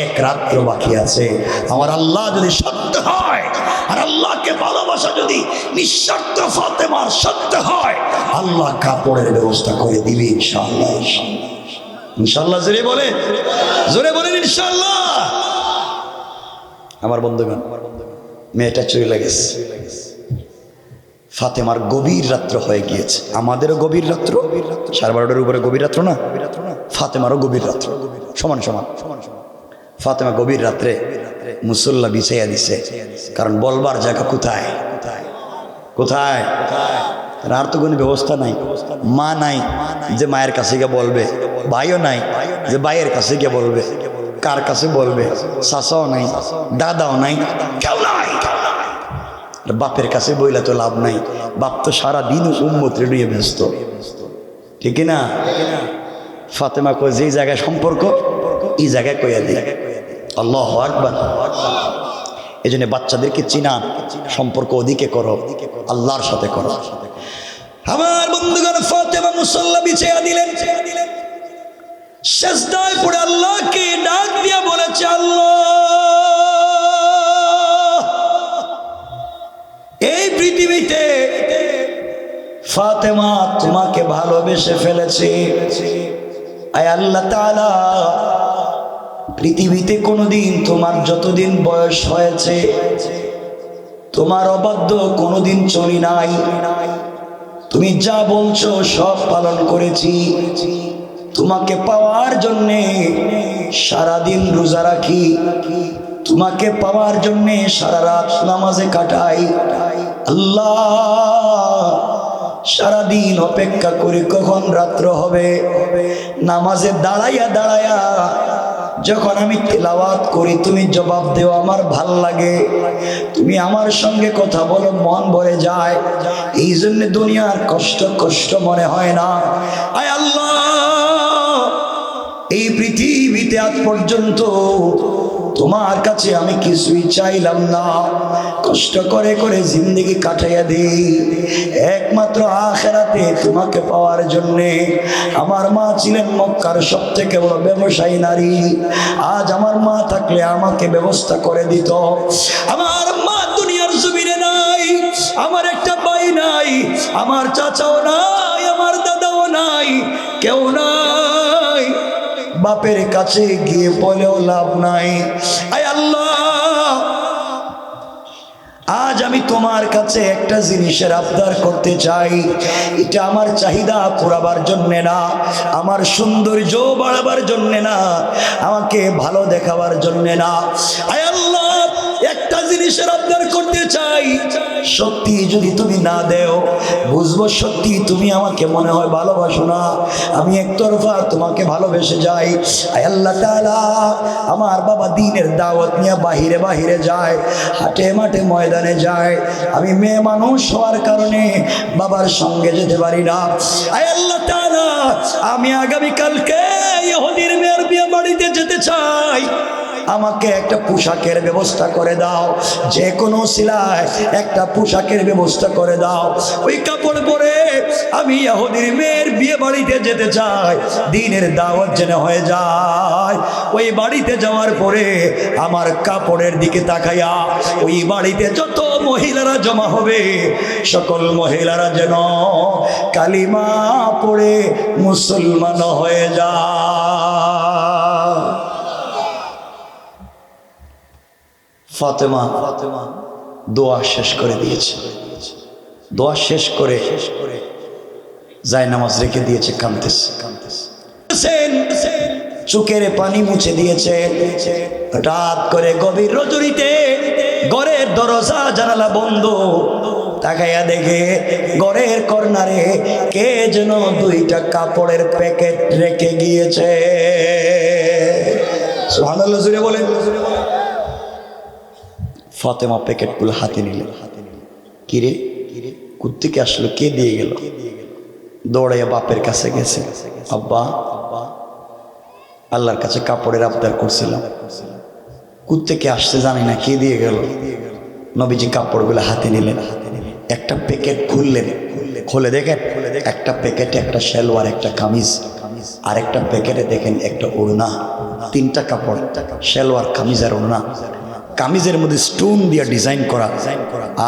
1 রাত্র বাকি আছে। আমার আল্লাহ যদি সত্য হয়, আর আল্লাহকে ভালোবাসা যদি নিঃস্বার্থ ফাতেমার সত্য হয়, আল্লাহ কাপড়ের ব্যবস্থা করে দিবে ইনশাআল্লাহ। ইনশাআল্লাহ জোরে বলেন ইনশাআল্লাহ। আমার বন্ধুগণ, মেয়েটা চলে গেছে, ফাতেমার গভীর রাত্র হয়ে গিয়েছে। আমাদেরও গভীর রাত্র, 12:30টার উপরে গভীর রাত্র না, ফাতেমারও গভীর রাত্র, সমান। ফাতেমা গভীর রাত্রে মুসল্লা বিছাইয়া দিছে, কারণ বলবার জায়গা কোথায়? আর তো কোনো ব্যবস্থা নাই, মা নাই যে মায়ের কাছে গিয়ে বলবে, ভাইও নাই যে ভাইয়ের কাছে গিয়ে বলবে, কার কাছে বলবে? চাচাও নাই, দাদাও নাই, কেউ নাই। বাপের কাছে বইলা তো লাভ নাই, বাপ তো সারাদিন উম্মতে নিয়ে ব্যস্ত, ঠিক না? ফাতেমা কয়, যে জায়গায় সম্পর্ক এই জায়গায় কইয়া দিই। আল্লাহু আকবার। এই জন্য বাচ্চাদেরকে চিনা, সম্পর্ক ওদিকে করো, আল্লাহর সাথে করো। আমার বন্ধুগণ, ফাতেমা মুসল্লা বিছাইয়া দিলেন, সিজদায় পড়ে আল্লাহকে ডাক দিয়া বলেছে, আল্লাহ, এই পৃথিবীতে ফাতেমা তোমাকে ভালোবেসে ফেলেছে। আয় আল্লাহ তাআলা, পৃথিবীতে কোনোদিন তোমার যতদিন বয়স হয়েছে তোমার অবাধ্য কোনোদিন চলি নাই। তুমি যা বলছো সব পালন করেছি। তোমাকে পাওয়ার জন্যে সারাদিন রোজা রাখি, তোমাকে পাওয়ার জন্যে সারা রাত নামাজে কাটাই। আল্লাহ, সারাদিন অপেক্ষা করি কখন রাত্র হবে। নামাজে দাঁড়াইয়া দাঁড়াইয়া যখন আমি তেলাওয়াত করি তুমি জবাব দেও, আমার ভাল লাগে। তুমি আমার সঙ্গে কথা বলো, মন ভরে যায়। এই জন্য দুনিয়ার কষ্ট মনে হয় না। আয় আল্লাহ, এই পৃথিবীতে আজ পর্যন্ত তোমার কাছে আমি কিছুই চাইলাম না, কষ্ট করে করে জিন্দগি কাটাইয়া দিই একমাত্র আখিরাতে তোমাকে পাওয়ার জন্যে। আমার মা ছিলেন মক্কার সবথেকে বড় ব্যবসায়ী নারী। আজ আমার মা থাকলে আমাকে ব্যবস্থা করে দিত। আমার মা দুনিয়ার জমিনে নাই, আমার একটা ভাই নাই, আমার চাচাও নাই, আমার দাদাও নাই, কেউ নাই। বাপের কাছে গিয়ে বলেও লাভ নাই। আয় আল্লাহ, আজ আমি তোমার কাছে একটা জিনিসের আবদার করতে চাই। এটা আমার চাহিদা পুরাবার জন্য না, আমার সৌন্দর্য বাড়াবার জন্য না, আমাকে ভালো দেখাবার জন্য না। আয় আল্লাহ, একটা জিনিসের আবদার করতে চাই। সত্যি যদি তুমি না দেও, বুঝবো সত্যি তুমি আমাকে মনে হয় ভালোবাসো না, আমি একতরফা তোমাকে ভালোবেসে যাই। আয় আল্লাহ তাআলা, আমার বাবা দ্বীনের দাওয়াত নিয়ে বাহিরে বাহিরে যায়, হাটে মাঠে ময়দানে যায়। আমি মেয়ে মানুষ হওয়ার কারণে বাবার সঙ্গে যেতে পারি না। আয় আল্লাহ তাআলা, আমি আগামীকালকে ইহুদির মেয়ের বিয়ে বাড়িতে যেতে চাই। আমাকে একটা পোশাকের ব্যবস্থা করে দাও, যে কোনো সিলাই একটা পোশাকের ব্যবস্থা করে দাও। ওই কাপড় পরে আমি ইহুদির মেয়ের বিয়ে বাড়িতে যেতে চাই, দিনের দাওয়াত যেন হয়ে যায়। ওই বাড়িতে যাওয়ার পরে আমার কাপড়ের দিকে তাকাইয়া ওই বাড়িতে যত মহিলারা জমা হবে সকল মহিলারা যেন কালিমা পড়ে মুসলমান হয়ে যায়। ফাতেমা দোয়া শেষ করে দিয়েছে, দোয়া শেষ করে যায় নামাজ রেখে দিয়েছে, কাঁদতেছে চোখের পানি মুছে দিয়েছে। রাত করে গভীর রজনীতে ঘরের দরজা জানালা বন্ধ, তাকাইয়া দেখে ঘরের কর্নারে কে যেন দুইটা কাপড়ের প্যাকেট রেখে গিয়েছে। সুবহানাল্লাহ জোরে বলেন। ফাতেমা প্যাকেটগুলো হাতে নিলেন। কিরে কুত্তিকে আসলো, কে দিয়ে গেল? দৌড়াইয়া বাপের কাছে গেছে, আব্বা আল্লাহর কাছে কাপড়ের আবদার করছিলাম, কুত্তিকে আসছে জানি না, কে দিয়ে গেল? নবীজি কাপড়গুলো হাতে নিলেন, একটা প্যাকেট খুললেন, খুলে দেখেন একটা প্যাকেটে একটা সালোয়ার, একটা কামিজ, আর একটা প্যাকেটে দেখেন একটা ওড়না। তিনটা কাপড়, সালোয়ার, কামিজ আর ওড়না। কামিজের মধ্যে স্টোন দিয়া ডিজাইন করা,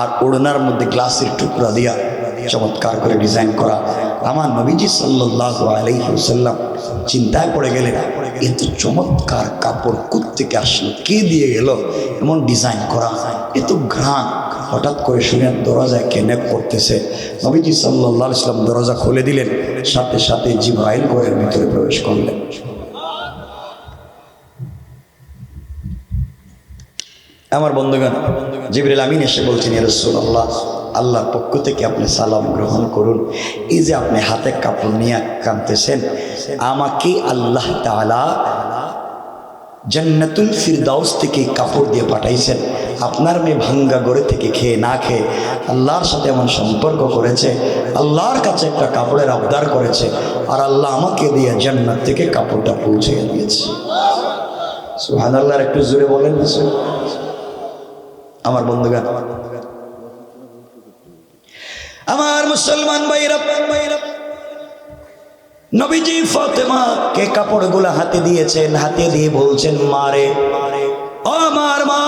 আর ওড়নার মধ্যে গ্লাসের টুকরা দিয়া চমৎকার করে ডিজাইন করা। আমার নবীজি সাল্লাল্লাহু আলাইহি ওয়াসাল্লাম চিন্তায় পড়ে গেলেন, এত চমৎকার কাপড় কোত্থেকে আসলো, কে দিয়ে গেল? এমন ডিজাইন করা, এত ঘ্রাণ। হঠাৎ করে শুনেন দরজায় কে নক করতেছে। নবীজি সাল্লাল্লাহু আলাইহি ওয়াসাল্লাম দরজা খুলে দিলেন, সাথে সাথে জিবরাইল ঘরের ভিতরে প্রবেশ করলেন। আমার বন্ধুগণ, জিবরাইল আমিন এসে বলছেন, ইয়া রাসূলুল্লাহ, আল্লাহর পক্ষ থেকে আপনি সালাম গ্রহণ করুন। এই যে আপনি হাতে কাপড় নিয়ে কাঁদতেছেন, আমাকে আল্লাহ তাআলা জান্নাতুল ফিরদাউস থেকে কাপড় দিয়ে পাঠাইছেন। আপনার মেয়ে ভাঙ্গা গড়ে থেকে খেয়ে না খেয়ে আল্লাহর সাথে এমন সম্পর্ক করেছে, আল্লাহর কাছে একটা কাপড়ের আবদার করেছে, আর আল্লাহ আমাকে দিয়ে জান্নাত থেকে কাপড়টা পৌঁছে দিয়েছে। সুবহানাল্লাহ, একটু জোরে বলেন না। আমার বন্ধুগণ, আমার মুসলমান ভাইরা, নবীজি ফাতেমাকে কাপড়গুলো হাতে দিয়েছেন, হাতে দিয়ে বলছেন, মারে ও আমার মা,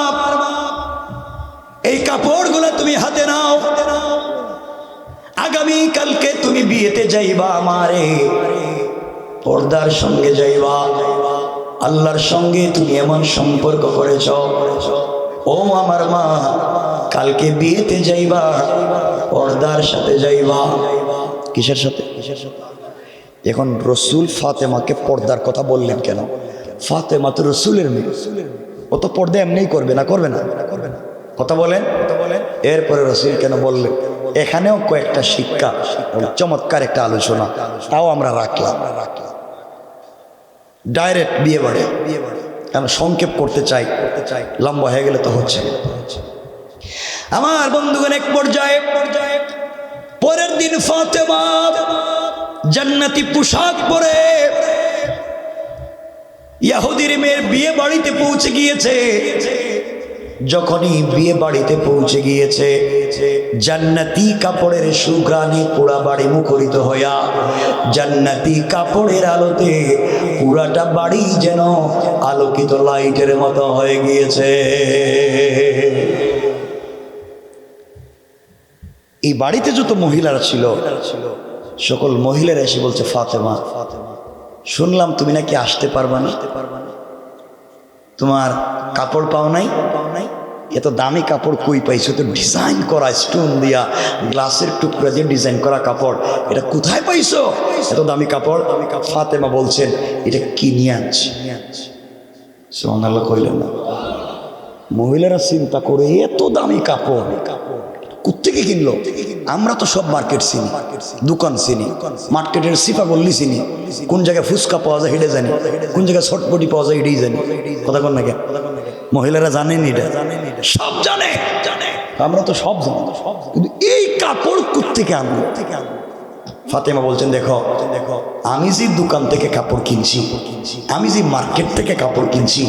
এই কাপড়গুলো তুমি হাতে নাও, আগামী কালকে তুমি বিয়েতে যাইবা, মারে পর্দার সঙ্গে যাইবা, আল্লাহর সঙ্গে তুমি এমন সম্পর্ক করেছ। ও আমার মা, কালকে বিয়েতে যাইবা, পর্দার সাথে যাইবা। কিসের সাথে? এখন রসুল ফাতেমাকে পর্দার কথা বললেন কেন? ফাতেমা তো রসুলের মেয়ে, ও তো পর্দা এমনিই করবে না, করবে না? কথা বলেন। এরপরে রসুল কেন বললেন? এখানেও কয়েকটা শিক্ষা, চমৎকার একটা আলোচনা, তাও আমরা রাখলাম। ডাইরেক্ট বিয়ে বাড়ি, কেন সংক্ষেপ করতে চাই, লম্বা হয়ে গেলে তো হচ্ছে। আমার বন্ধুগণ, এক পর্যায়ে পরের দিন ফাতেমা জান্নাতি পোশাক পরে ইহুদির মেয়ের বিয়ে বাড়িতে পৌঁছে গিয়েছে। যখনই বিয়ে বাড়িতে পৌঁছে গিয়েছে, জান্নাতি কাপড়ের সুঘ্রাণে পুরা বাড়ি মুখরিত হইয়া, জান্নাতি কাপড়ের আলোতে পুরাটা বাড়ি যেন আলোকিত লাইটের মতো হয়ে গিয়েছে। এই বাড়িতে যত মহিলারা ছিল, সকল মহিলারা এসে বলছে, ফাতেমা, শুনলাম তুমি নাকি আসতে পারবা না, তোমার কাপড় পাও নাই? এত দামি কাপড় কই পাইছো? তো ডিজাইন করা স্টোন দিয়া, গ্লাসের টুকরা দিয়ে ডিজাইন করা কাপড়, এটা কোথায় পাইছো এত দামি কাপড়? ফাতেমা বলছেন, এটা কিনে আনছি। সুবহানাল্লাহ কইলেন না? মহিলারা চিন্তা করে, এত দামি কাপড় কোত্থেকে কিনলো? আমরা তো সব মার্কেট চিনি, দোকান চিনি, মার্কেটের সিফা বললি চিনি, কোন জায়গায় ফুচকা পাওয়া যায় হেঁটে জানি, কোন জায়গায় ছটপটি পাওয়া যায় এটাই জানি। কথা কন না কেন? মহিলারা জানেন, এটা সব জানে, আমরা তো সব জানি, কিন্তু এই কাপড় কোত্থেকে আনবো? ফাতেমা বলছেন, দেখো আমি যে দোকান থেকে কাপড় কিনছি, আমি যে মার্কেট থেকে কাপড় কিনছি,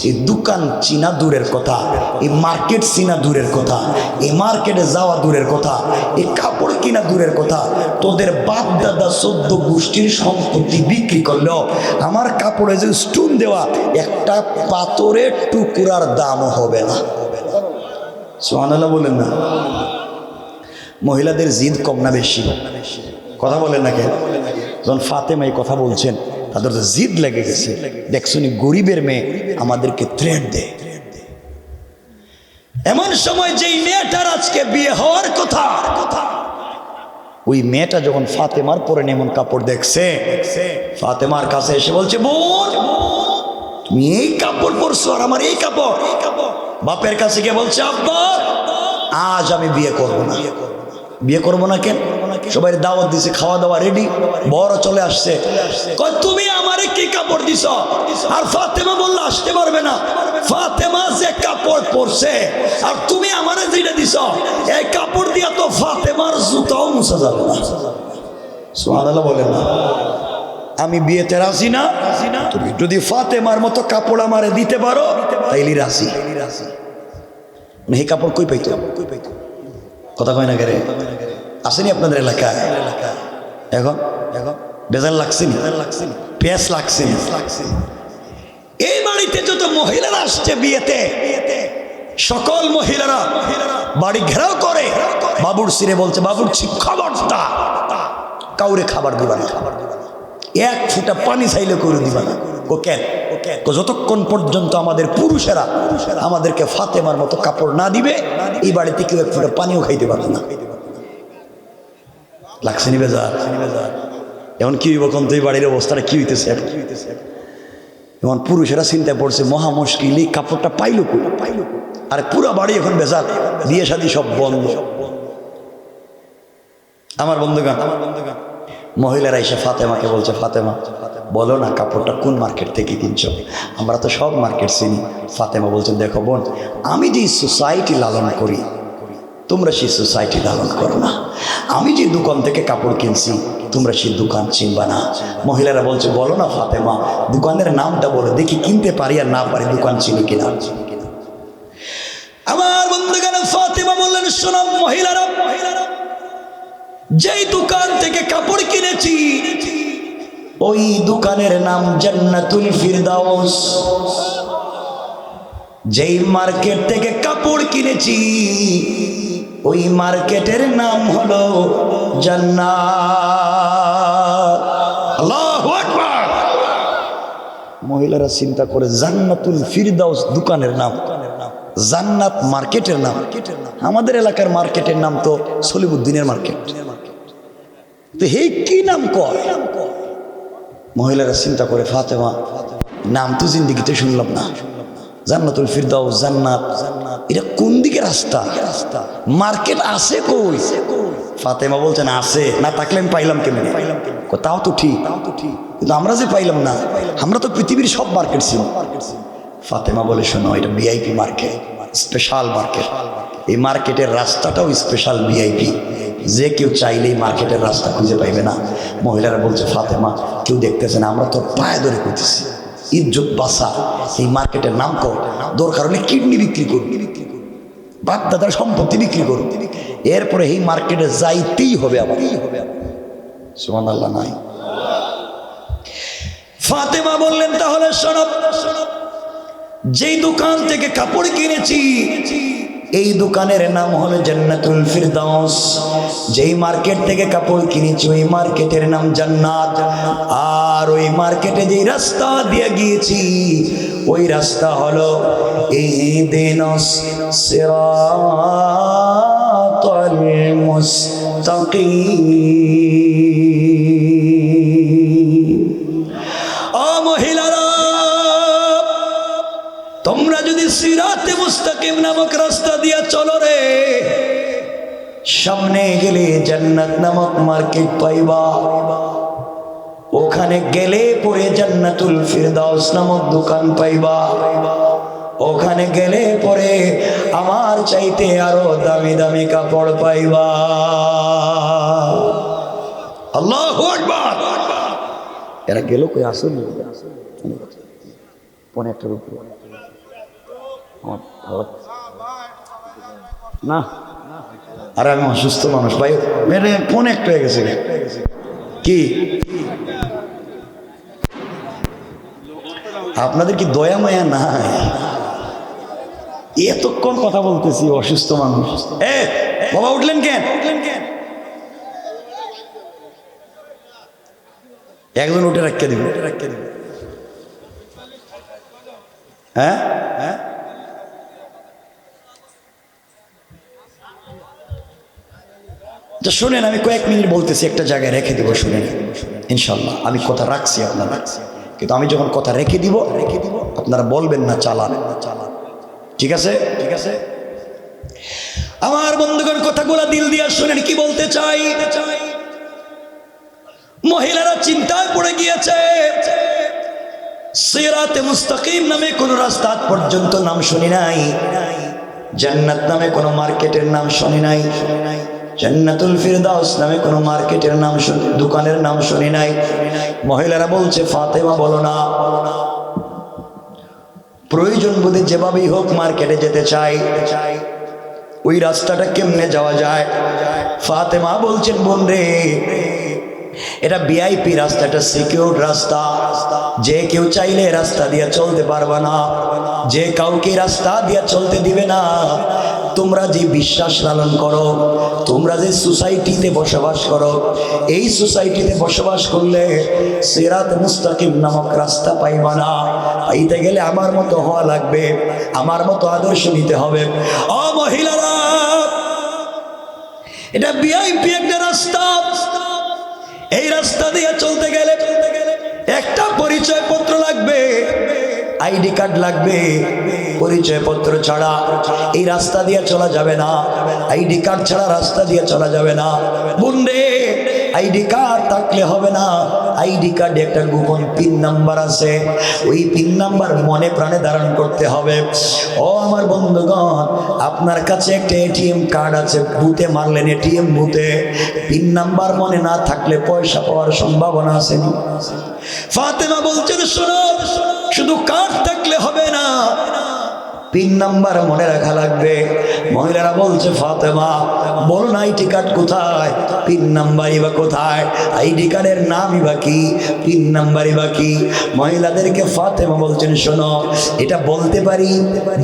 এই দোকান চিনা দূরের কথা, এই মার্কেট চিনা দূরের কথা, এই মার্কেটে যাওয়া দূরের কথা, এই কাপড় কিনা দূরের কথা। তোদের বাপ দাদা 14 গোষ্ঠীর সম্পত্তি বিক্রি করলেও আমার কাপড়ে যে স্টোন দেওয়া একটা পাথরের টুকরার দামও হবে না। সুবহানাল্লাহ বলেন না? মহিলাদের জিদ কম না বেশি? কথা বলেন না কেন? যখন ফাতেমা এই কথা বলছেন তাদের তো জিদ লেগে গেছে। দেখছনি গরিবের মেয়ে আমাদেরকে থ্রেট দেয়। এমন সময় যেই মেয়েটার আজকে বিয়ে হওয়ার কথা, ওই মেয়েটা যখন ফাতেমার পরে এমন কাপড় দেখছে, ফাতেমার কাছে এসে বলছে, বোন তুমি এই কাপড় পরছো আর আমার এই কাপড়। বাপের কাছে গিয়ে বলছে, আব্বা আজ আমি বিয়ে করব না। বিয়ে করবো না কেন? সবাই দাওয়াত দিছে, খাওয়া দাওয়া রেডি, বড় চলে আসছে। কয় তুমি আমারে কি কাপড় দিছ? আর ফাতেমা বলল আসতে পারবে না। ফাতেমা যে কাপড় পরছে আর তুমি আমারে যেটা দিছ, এই কাপড় দিয়া তো ফাতেমার জুতাও মুছা যাবে না। সুবহানাল্লাহ বলেন না? আমি বিয়েতে রাজি না, তুমি যদি ফাতেমার মতো কাপড় আমারে দিতে পারো তাইলে রাজি। এই কাপড় কই পাইতো? কথা কয় না কেরে? আসেনি আপনাদের এলাকায়? এখন বেজার লাগছে নি? পেঁয়াজ লাগছে নি? এই বাড়িতে যত মহিলারা আসছে বিয়েতে, সকল মহিলারা বাড়ি ঘেরাও করে বাবুর সিরে বলছে, বাবুর খবরটা কাউরে খাবার দিবা না, এক ফুটা পানি চাইলে করে দিবা না। ও কেন? যতক্ষণ পর্যন্ত আমাদের পুরুষেরা আমাদেরকে ফাতেমার মতো কাপড় না দিবে এই বাড়িতে কেউ এক ফুটা পানিও খাইতে পারবে না। লাগছে নি বেজার? এখন কি হইব কোন? তো এই বাড়ির অবস্থাটা কি হইতেছে? এমন পুরুষেরা চিন্তায় পড়ছে, মহা মুশকিল, এই কাপড়টা পাইলো কই? আর পুরো বাড়ি এখন বেজার, বিয়ে শাদী সব বন্ধ। আমার বন্ধুগণ, মহিলারা এসে ফাতেমাকে বলছে, ফাতেমা বলো না কাপড়টা কোন মার্কেট থেকে কিনছো? আমরা তো সব মার্কেট চিনি। ফাতেমা বলছেন, দেখো বোন, আমি যে সোসাইটি লালন করি তোমরা সেই সোসাইটি লালন করো না। আমি যে দোকান থেকে কাপড় কিনছি তোমরা সেই দোকান চিনবা না। মহিলারা বলছে, বলো না ফাতেমা, দোকানের নামটা বলো, দেখি কিনতে পারি আর না পারি দোকান চিনি কিনা। আমার বন্ধুগণ, ফাতেমা বললেন, শোনো মহিলারা, যেই দোকান থেকে কাপড় কিনেছি ওই দোকানের নাম জান্নাতুল ফিরদাউস। যেই মার্কেট থেকে কাপড় কিনেছি ওই মার্কেটের নাম হলো জান্নাত। আল্লাহু আকবার। মহিলারা চিন্তা করে, জান্নাতুল ফিরদাউস দোকানের নাম, জান্নাত মার্কেটের নাম। আমাদের এলাকার মার্কেটের নাম তো সলিমুদ্দিনের মার্কেট, তো হে কি নাম কয়? মহিলারা চিন্তা করে, ফাতেমা নাম তো জিন্দিগিতে শুনলাম না, জান্নাতুল ফিরদাউস, জান্নাত, এটা কোন দিকে রাস্তা? মার্কেট আছে কই? ফাতেমা বলছেন, আছে, না থাকলে আমি পাইলাম কেমনে? তাও তো ঠিক, কিন্তু আমরা যে পাইলাম না, আমরা তো পৃথিবীর সব মার্কেট চিনি। ফাতেমা বলে, শোনো, এটা ভিআইপি মার্কেট, স্পেশাল মার্কেট। এই মার্কেটের রাস্তাটাও স্পেশাল ভিআইপি, যে কেউ চাইলেই মার্কেটের রাস্তা খুঁজে পাইবে না। মহিলারা বলছে, ফাতেমা কেউ দেখতেছে না, আমরা তোর পায়ে ধরে করতেছি, ইজ্জত বাঁচা, এই মার্কেটের নাম কর, দরকার হলে কিডনি বিক্রি করবি, বাপ দাদার সম্পত্তি বিক্রি করুন, এরপরে এই মার্কেটে যাইতেই হবে। আবার সুবহানাল্লাহ নাই? ফাতেমা বললেন, তাহলে শোনো, যেই দোকান থেকে কাপড় কিনেছি এই দোকানের নাম হলো জান্নাতুল ফিরদাউস। যেই মার্কেট থেকে কাপড় কিনেছি ওই মার্কেটের নাম জান্নাত। আর ওই মার্কেটে যেই রাস্তা দিয়ে গিয়েছি ওই রাস্তা হলো ইহদিনাস সিরাতাল মুস্তাকিম। ও মহিলারা, তোমরা যদি সিরাতে মুস্তাকিম নামক রাস্তা দিয়া চলো রে, সামনে গেলে জান্নাত নামক মার্কেট পাইবা। ওখানে গেলে পরে জান্নাতুল ফিরদাউস নামক দোকান পাইবা। ওখানে গেলে পরে আমার চাইতে আরো দামি দামি কাপড় পাইবা। আল্লাহু আকবার। এরা গেল কই? আসুন, পনেরোটার উপরে না, আরে আমি অসুস্থ মানুষ ভাই, মেরে ফোন একটা হয়ে গেছে কি? আপনাদের কি দয়া মায়া নাই? এতক্ষণ কথা বলতেছি, অসুস্থ মানুষ। এ বাবা উঠলেন কেন? একজন উঠে রাখিয়ে দিবে। হ্যাঁ হ্যাঁ, শুনেন, আমি কয়েক মিনিট বলতেছি, একটা জায়গায় রেখে দিব, শুনেন ইনশাল্লাহ। আমি কথা রাখছি আপনারা, কিন্তু আমি যখন কথা রেখে দিব আপনারা বলবেন না চালান, ঠিক আছে? ঠিক আছে আমার বন্ধুগণ, কথাগুলা দিল দিয়া শুনেন কি বলতে চাই। মহিলারা চিন্তায় পড়ে গিয়েছে, সিরাতে মুস্তাকিম নামে কোন রাস্তা পর্যন্ত নাম শুনি নাই, জান্নাত নামে কোন মার্কেটের নাম শুনি নাই, জান্নাতুল ফিরদাউস নামে কোন মার্কেটের নাম দোকানের নাম শুনি নাই। মহিলারা বলছে, ফাতেমা বলো না, প্রয়োজন বোধে যেভাবেই হোক মার্কেটে যেতে চাই, ওই রাস্তাটা কেমনে যাওয়া যায়? ফাতেমা বলছেন, বোন রে, এটা ভিআইপি রাস্তা, এটা সিকিউর রাস্তা, যে কেউ চাইলে রাস্তা দিয়ে চলতে পারবে না, যে কাউকে রাস্তা দিয়ে চলতে দিবে না। তোমরা যে বিশ্বাস লালন করো, তোমরা যে সোসাইটিতে বসবাস করো, এই সোসাইটিতে বসবাস করলে সিরাত মুস্তাকিম নামক রাস্তা পাইবা না। পাইতে গেলে আমার মতো হওয়া লাগবে, আমার মতো আদর্শ নিতে হবে। ও মহিলারা, এটা ভিআইপি একটা রাস্তা, এই রাস্তা দিয়ে চলতে গেলে একটা পরিচয় পত্র লাগবে, আইডি কার্ড লাগবে। পরিচয় পত্র ছাড়া এই রাস্তা দিয়ে চলা যাবে না, আইডি কার্ড ছাড়া রাস্তা দিয়ে চলা যাবে না। বুনরে, আইডি কার্ড থাকলে হবে না, আইডি কার্ডে একটা গোপন পিন নাম্বার আছে, ওই পিন নাম্বার মনে প্রাণে ধারণ করতে হবে। ও আমার বন্ধুগণ, আপনার কাছে একটা এটিএম কার্ড আছে, বুথে মারলেন, এটিএম বুথে পিন নাম্বার মনে না থাকলে পয়সা পাওয়ার সম্ভাবনা আছে না? ফাতেমা বলছেন, শোনো, শুধু কার্ড থাকলে হবে না, পিন নাম্বার মনে রাখা লাগবে। মহিলারা বলছে, ফাতেমা বলো না, আইডি কার্ড কোথায়, পিন নাম্বারই বা কোথায়? আইডি কার্ডের নামই বা কি, পিন নাম্বারই বা কি? মহিলাদেরকে ফাতেমা বলছেন, শোনো, এটা বলতে পারি,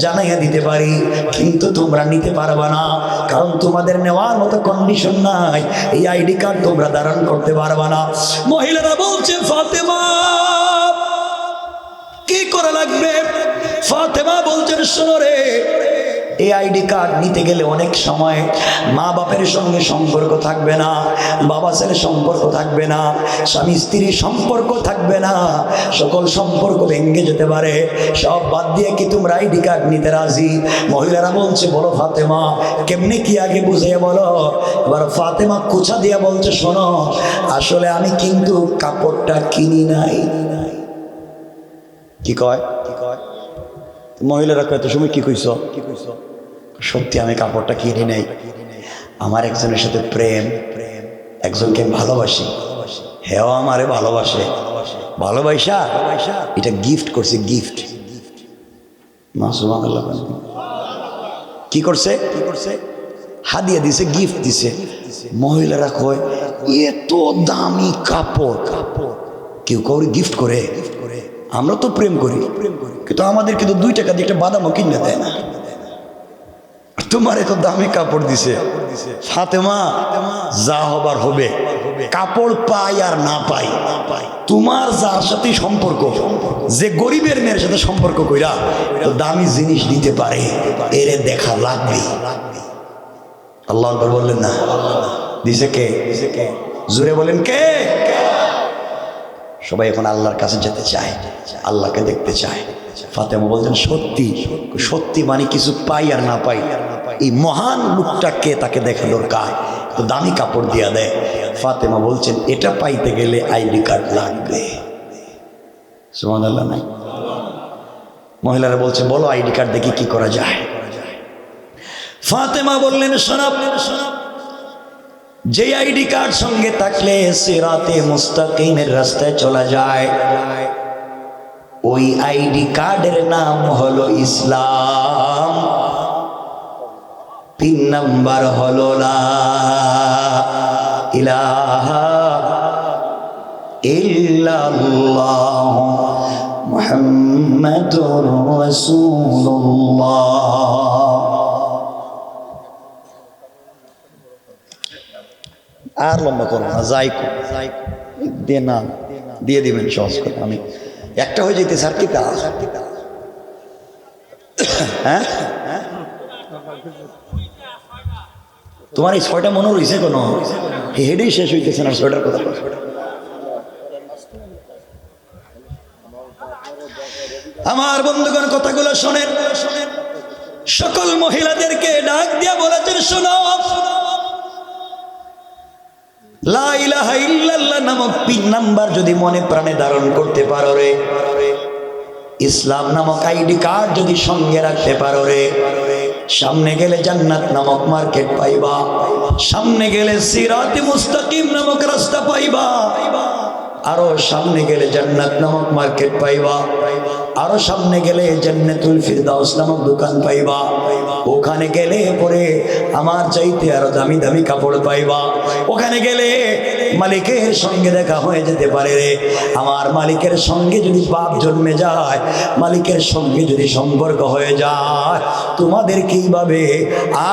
জানাইয়া দিতে পারি, কিন্তু তোমরা নিতে পারবা না, কারণ তোমাদের নেওয়ার মতো কন্ডিশন নাই, এই আইডি কার্ড তোমরা ধারণ করতে পারবা না। মহিলারা বলছে, ফাতেমা কি করা লাগবে? ফাতেমা বলছেন, শোনো রে, এই আইডি কার্ড নিতে গেলে অনেক সময় মা বাপের সঙ্গে সম্পর্ক থাকবে না, বাবা ছেলের সম্পর্ক থাকবে না, স্বামী স্ত্রীর সম্পর্ক থাকবে না, সকল সম্পর্ক ভেঙে যেতে পারে। সব বাদ দিয়ে কি তোমরা আইডি কার্ড নিতে রাজি? মহিলারা বলছে, বলো ফাতেমা কেমনে কি আগে বুঝিয়ে বলো। এবার ফাতেমা কুচা দিয়ে বলছে, শোনো, আসলে আমি কিন্তু কাপড়টা কিনি নাই। কি কয়? মহিলারা কয়, তো সময় কি কইছ? সত্যি আমি কাপড়টা কিনি নাই, আমার একজনের সাথে প্রেম, একজনকে ভালোবাসি, হেও আমারে ভালোবাসে, ভালোবাসা এটা গিফট করছে, গিফট। কি করছে? হাদিয়া দিছে, গিফট দিছে। মহিলারা কয়, এত দামি কাপড় কেউ কাউরে গিফট করে? আমরা তো প্রেম করি, কিন্তু আমাদেরকে তো 2 টাকা দিয়ে একটা বাদামও কিনে দেয় না, তোমার এত দামি কাপড় দিছে। ফাতেমা, যা হবার হবে, কাপড় পাই আর না পাই, তোমার যার সাথে সম্পর্ক, যে গরিবের মেয়ের সাথে সম্পর্ক কইরা তো দামি জিনিস দিতে পারে, এরে দেখা লাগবে। আল্লাহ আকবার বললেন না? দিছে কে? জোরে বলেন কে? সবাই এখন আল্লাহর কাছে যেতে চায়, আল্লাহকে দেখতে চায়। ফাতেমা বলছেন, সত্যি সত্যি, মানে কিছু পাই আর না পাই, এই মহান লোকটাকে তাকে দেখা দরকার, তো দামি কাপড় দিয়া দেয়। ফাতেমা বলছেন, এটা পাইতে গেলে আইডি কার্ড লাগবে। সুবহানাল্লাহ নাই? মহিলারা বলছে, বলো আইডি কার্ড দেখি কি করা যায়। ফাতেমা বললেন, শোনাব, যে আইডি কার্ড সঙ্গে থাকলে সিরাতে মুস্তাকিমের রাস্তায় চলা যায়। ওই আইডি কার্ডের নাম হলো ইসলাম। 3 নাম্বার হলো লা ইলাহা ইল্লাল্লাহ মুহাম্মাদুর রাসূলুল্লাহ। আর লম্বা করো না, যাই দিয়ে নাম দিয়ে দিবেন সহজ করে। আমি একটা হয়ে যেতে স্যার কি তা হ্যাঁ তোমার এই 6টা মনে রয়েছে কোনো হেডেই শেষ হইতেছে না 6টার কথা। আমার বন্ধুগণ কথাগুলো শোনেন, সকল মহিলাদেরকে ডাক দিয়া বলেছেন শোনো, লা ইলাহা ইল্লাল্লাহ নামক 3 নাম্বার যদি মনে প্রাণে ধারণ করতে পারো রে, ইসলাম নামক আইডি কার্ড যদি সঙ্গে রাখতে পারো রে, সামনে গেলে জান্নাত নামক মার্কেট পাইবা, সামনে গেলে সিরাতে মুস্তাকিম নামক রাস্তা পাইবা, আরো সামনে গেলে জান্নাত নামক মার্কেট পাইবা, আরো সামনে গেলে জান্নাতুল ফিরদাউস নামক দোকান পাইবা, ওখানে গেলে পরে আমার চাইতে আরো দামি দামি কাপড় পাইবা, ওখানে গেলে মালিকের সঙ্গে দেখা হয়ে যেতে পারে রে। আমার মালিকের সঙ্গে যদি বাপ জন্মে যায়, মালিকের সঙ্গে যদি সম্পর্ক হয়ে যায়, তোমাদের কিভাবে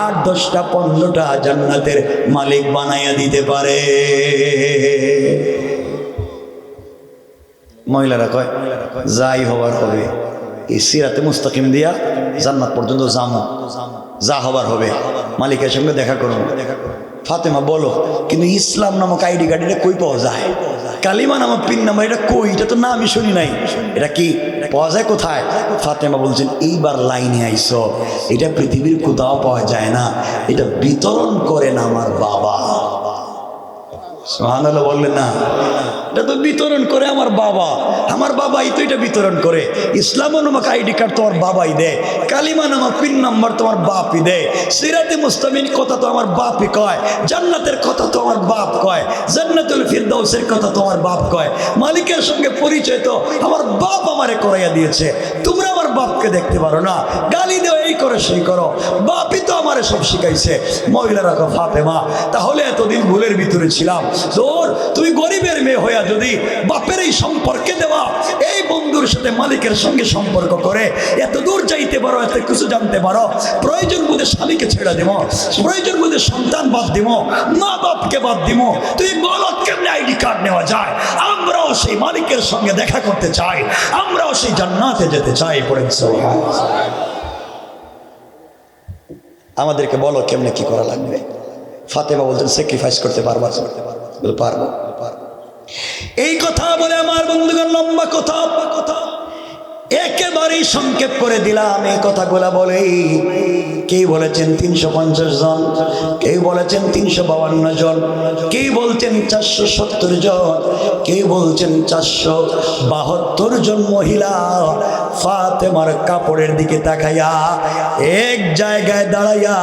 8, 10টা 15টা জান্নাতের মালিক বানাইয়া দিতে পারে। মহিলারা কয় যাই হবার হবে, এই সিরাতে মুস্তাকিম দিয়া জান্নাত পর্যন্ত যামো, যা হবার হবে মালিকের সঙ্গে দেখা করুন। ফাতেমা বলো, কিন্তু ইসলাম নামক আইডি কার্ড এটা কই পাওয়া যায়? কালিমা নামক পিন নাম্বার এটা কই? এটা তো না আমি শুনি নাই, এটা কি পাওয়া যায় কোথায়? ফাতেমা বলছেন এইবার লাইনে আইসো, এটা পৃথিবীর কোথাও পাওয়া যায় না, এটা বিতরণ করেন আমার বাবা। সুবহানাল্লাহ বললেন না? এটা তো বিতরণ করে আমার বাবা, আমার বাবাই তো এটা বিতরণ করে। ইসলাম নামক আইডি কার্ড তোমার বাবাই দেয়, কালিমা নামক পিন নাম্বার তোমার বাপই দেয়, সিরাতে মুস্তাকিমের কথা তো আমার বাপই কয়, জান্নাতের কথা তো আমার বাপ কয়, জান্নাতুল ফিরদাউসের কথা তো আমার বাপ কয়, মালিকের সঙ্গে পরিচয় তো আমার বাপ আমারে করাইয়া দিয়েছে। তোমরা আমার বাপকে দেখতে পারো না, গালি দেও, এই করো সেই করো, বাপই তো আমারে সব শিখাইছে। মহিলারা কয় ফাতেমা তাহলে এতদিন ভুলের ভিতরে ছিলাম, তোর তুমি গরিবের মেয়ে হইয়া যদি বাপের এই সম্পর্কে দেওয়া এই বন্ধুর সাথে মালিকের সঙ্গে সম্পর্ক করে এত দূর যাইতে পারো, এত কিছু জানতে পারো, প্রয়োজন বোধে স্বামীকে ছেড়ে দিব, প্রয়োজন বোধে সন্তান বাদ দিব, মা বাপকে বাদ দিব, তুই বলো কেমনে আইডি কার্ড নেওয়া যায়? আমরাও সেই মালিকের সঙ্গে দেখা করতে চাই, আমরাও সেই জান্নাতে যেতে চাই। পড়েন সুবহানাল্লাহ। আমাদেরকে বলো কেমনে কি করা লাগবে? ফাতেমা বলতেন স্যাক্রিফাইস করতে পারবা? পারবো। এই কথা বলে আমার বন্ধুগণ লম্বা কথা একেবারেই সংক্ষেপ করে দিলাম। এই কথাগুলা বলেই কেউ বলেছেন 350 জন, কেউ বলেছেন 352 জন, কেউ বলছেন 470 জন, কেউ বলছেন 472 জন মহিলা ফাতেমার কাপড়ের দিকে তাকাইয়া এক জায়গায় দাঁড়াইয়া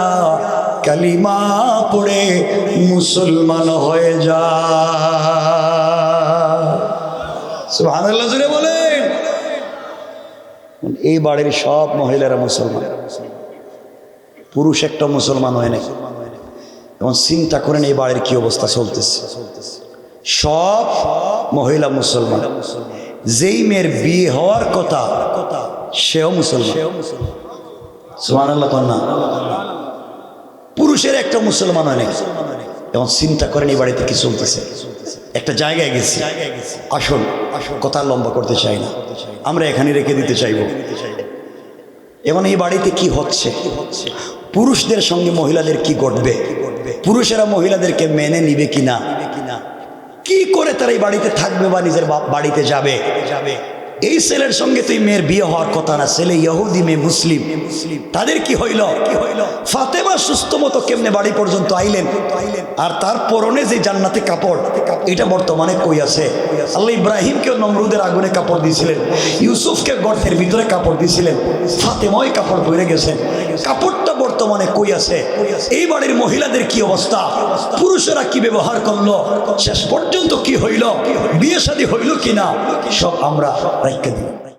কালিমা পড়ে মুসলমান হয়ে যায়। সুবহানাল্লাহ জোরে বলেন। এই বাড়ির সব মহিলারা মুসলমান, পুরুষ একটা মুসলমান হয় নাই। এবং চিন্তা করেন এই বাড়ির কি অবস্থা চলতেছে, সব মহিলা মুসলমান, যেই মেয়ের বিয়ে হওয়ার কথা সেও মুসলমান। সুবহানাল্লাহ কন্যা, পুরুষের একটা মুসলমান হয় নাই। এবং চিন্তা করেন এই বাড়িতে কি চলতেছে। একটা জায়গায় গেছি, আসুন কথা লম্বা করতে চাই না, আমরা এখানে রেখে দিতে চাইব। এবং এই বাড়িতে কি হচ্ছে, পুরুষদের সঙ্গে মহিলাদের কি ঘটবে, পুরুষেরা মহিলাদেরকে মেনে নিবে কিনা, কি করে তারা এই বাড়িতে থাকবে বা নিজের বাড়িতে যাবে। এই ছেলের সঙ্গে তুই মেয়ের বিয়ে হওয়ার কথা না, ছেলে ইহুদি মেয়ে মুসলিম, তাদের কি হইল? ফাতেমা সুস্থ মতো কেমনে বাড়ি পর্যন্ত আইলেন, আর তার পরনে যে জান্নাতি কাপড় এটা বর্তমানে কই আছে? আল্লাহ ইব্রাহিমকেও নমরুদের আগুনে কাপড় দিয়েছিলেন, ইউসুফকে গর্তের ভিতরে কাপড় দিয়েছিলেন, ফাতেমাই কাপড় পরে গেছেন, কাপড়টা বর্তমানে কই আছে? এই বাড়ির মহিলাদের কি অবস্থা, পুরুষেরা কি ব্যবহার করলো, শেষ পর্যন্ত কি হইল, বিয়ে শাদী হইল কিনা, সব আমরা রাইখা দিই।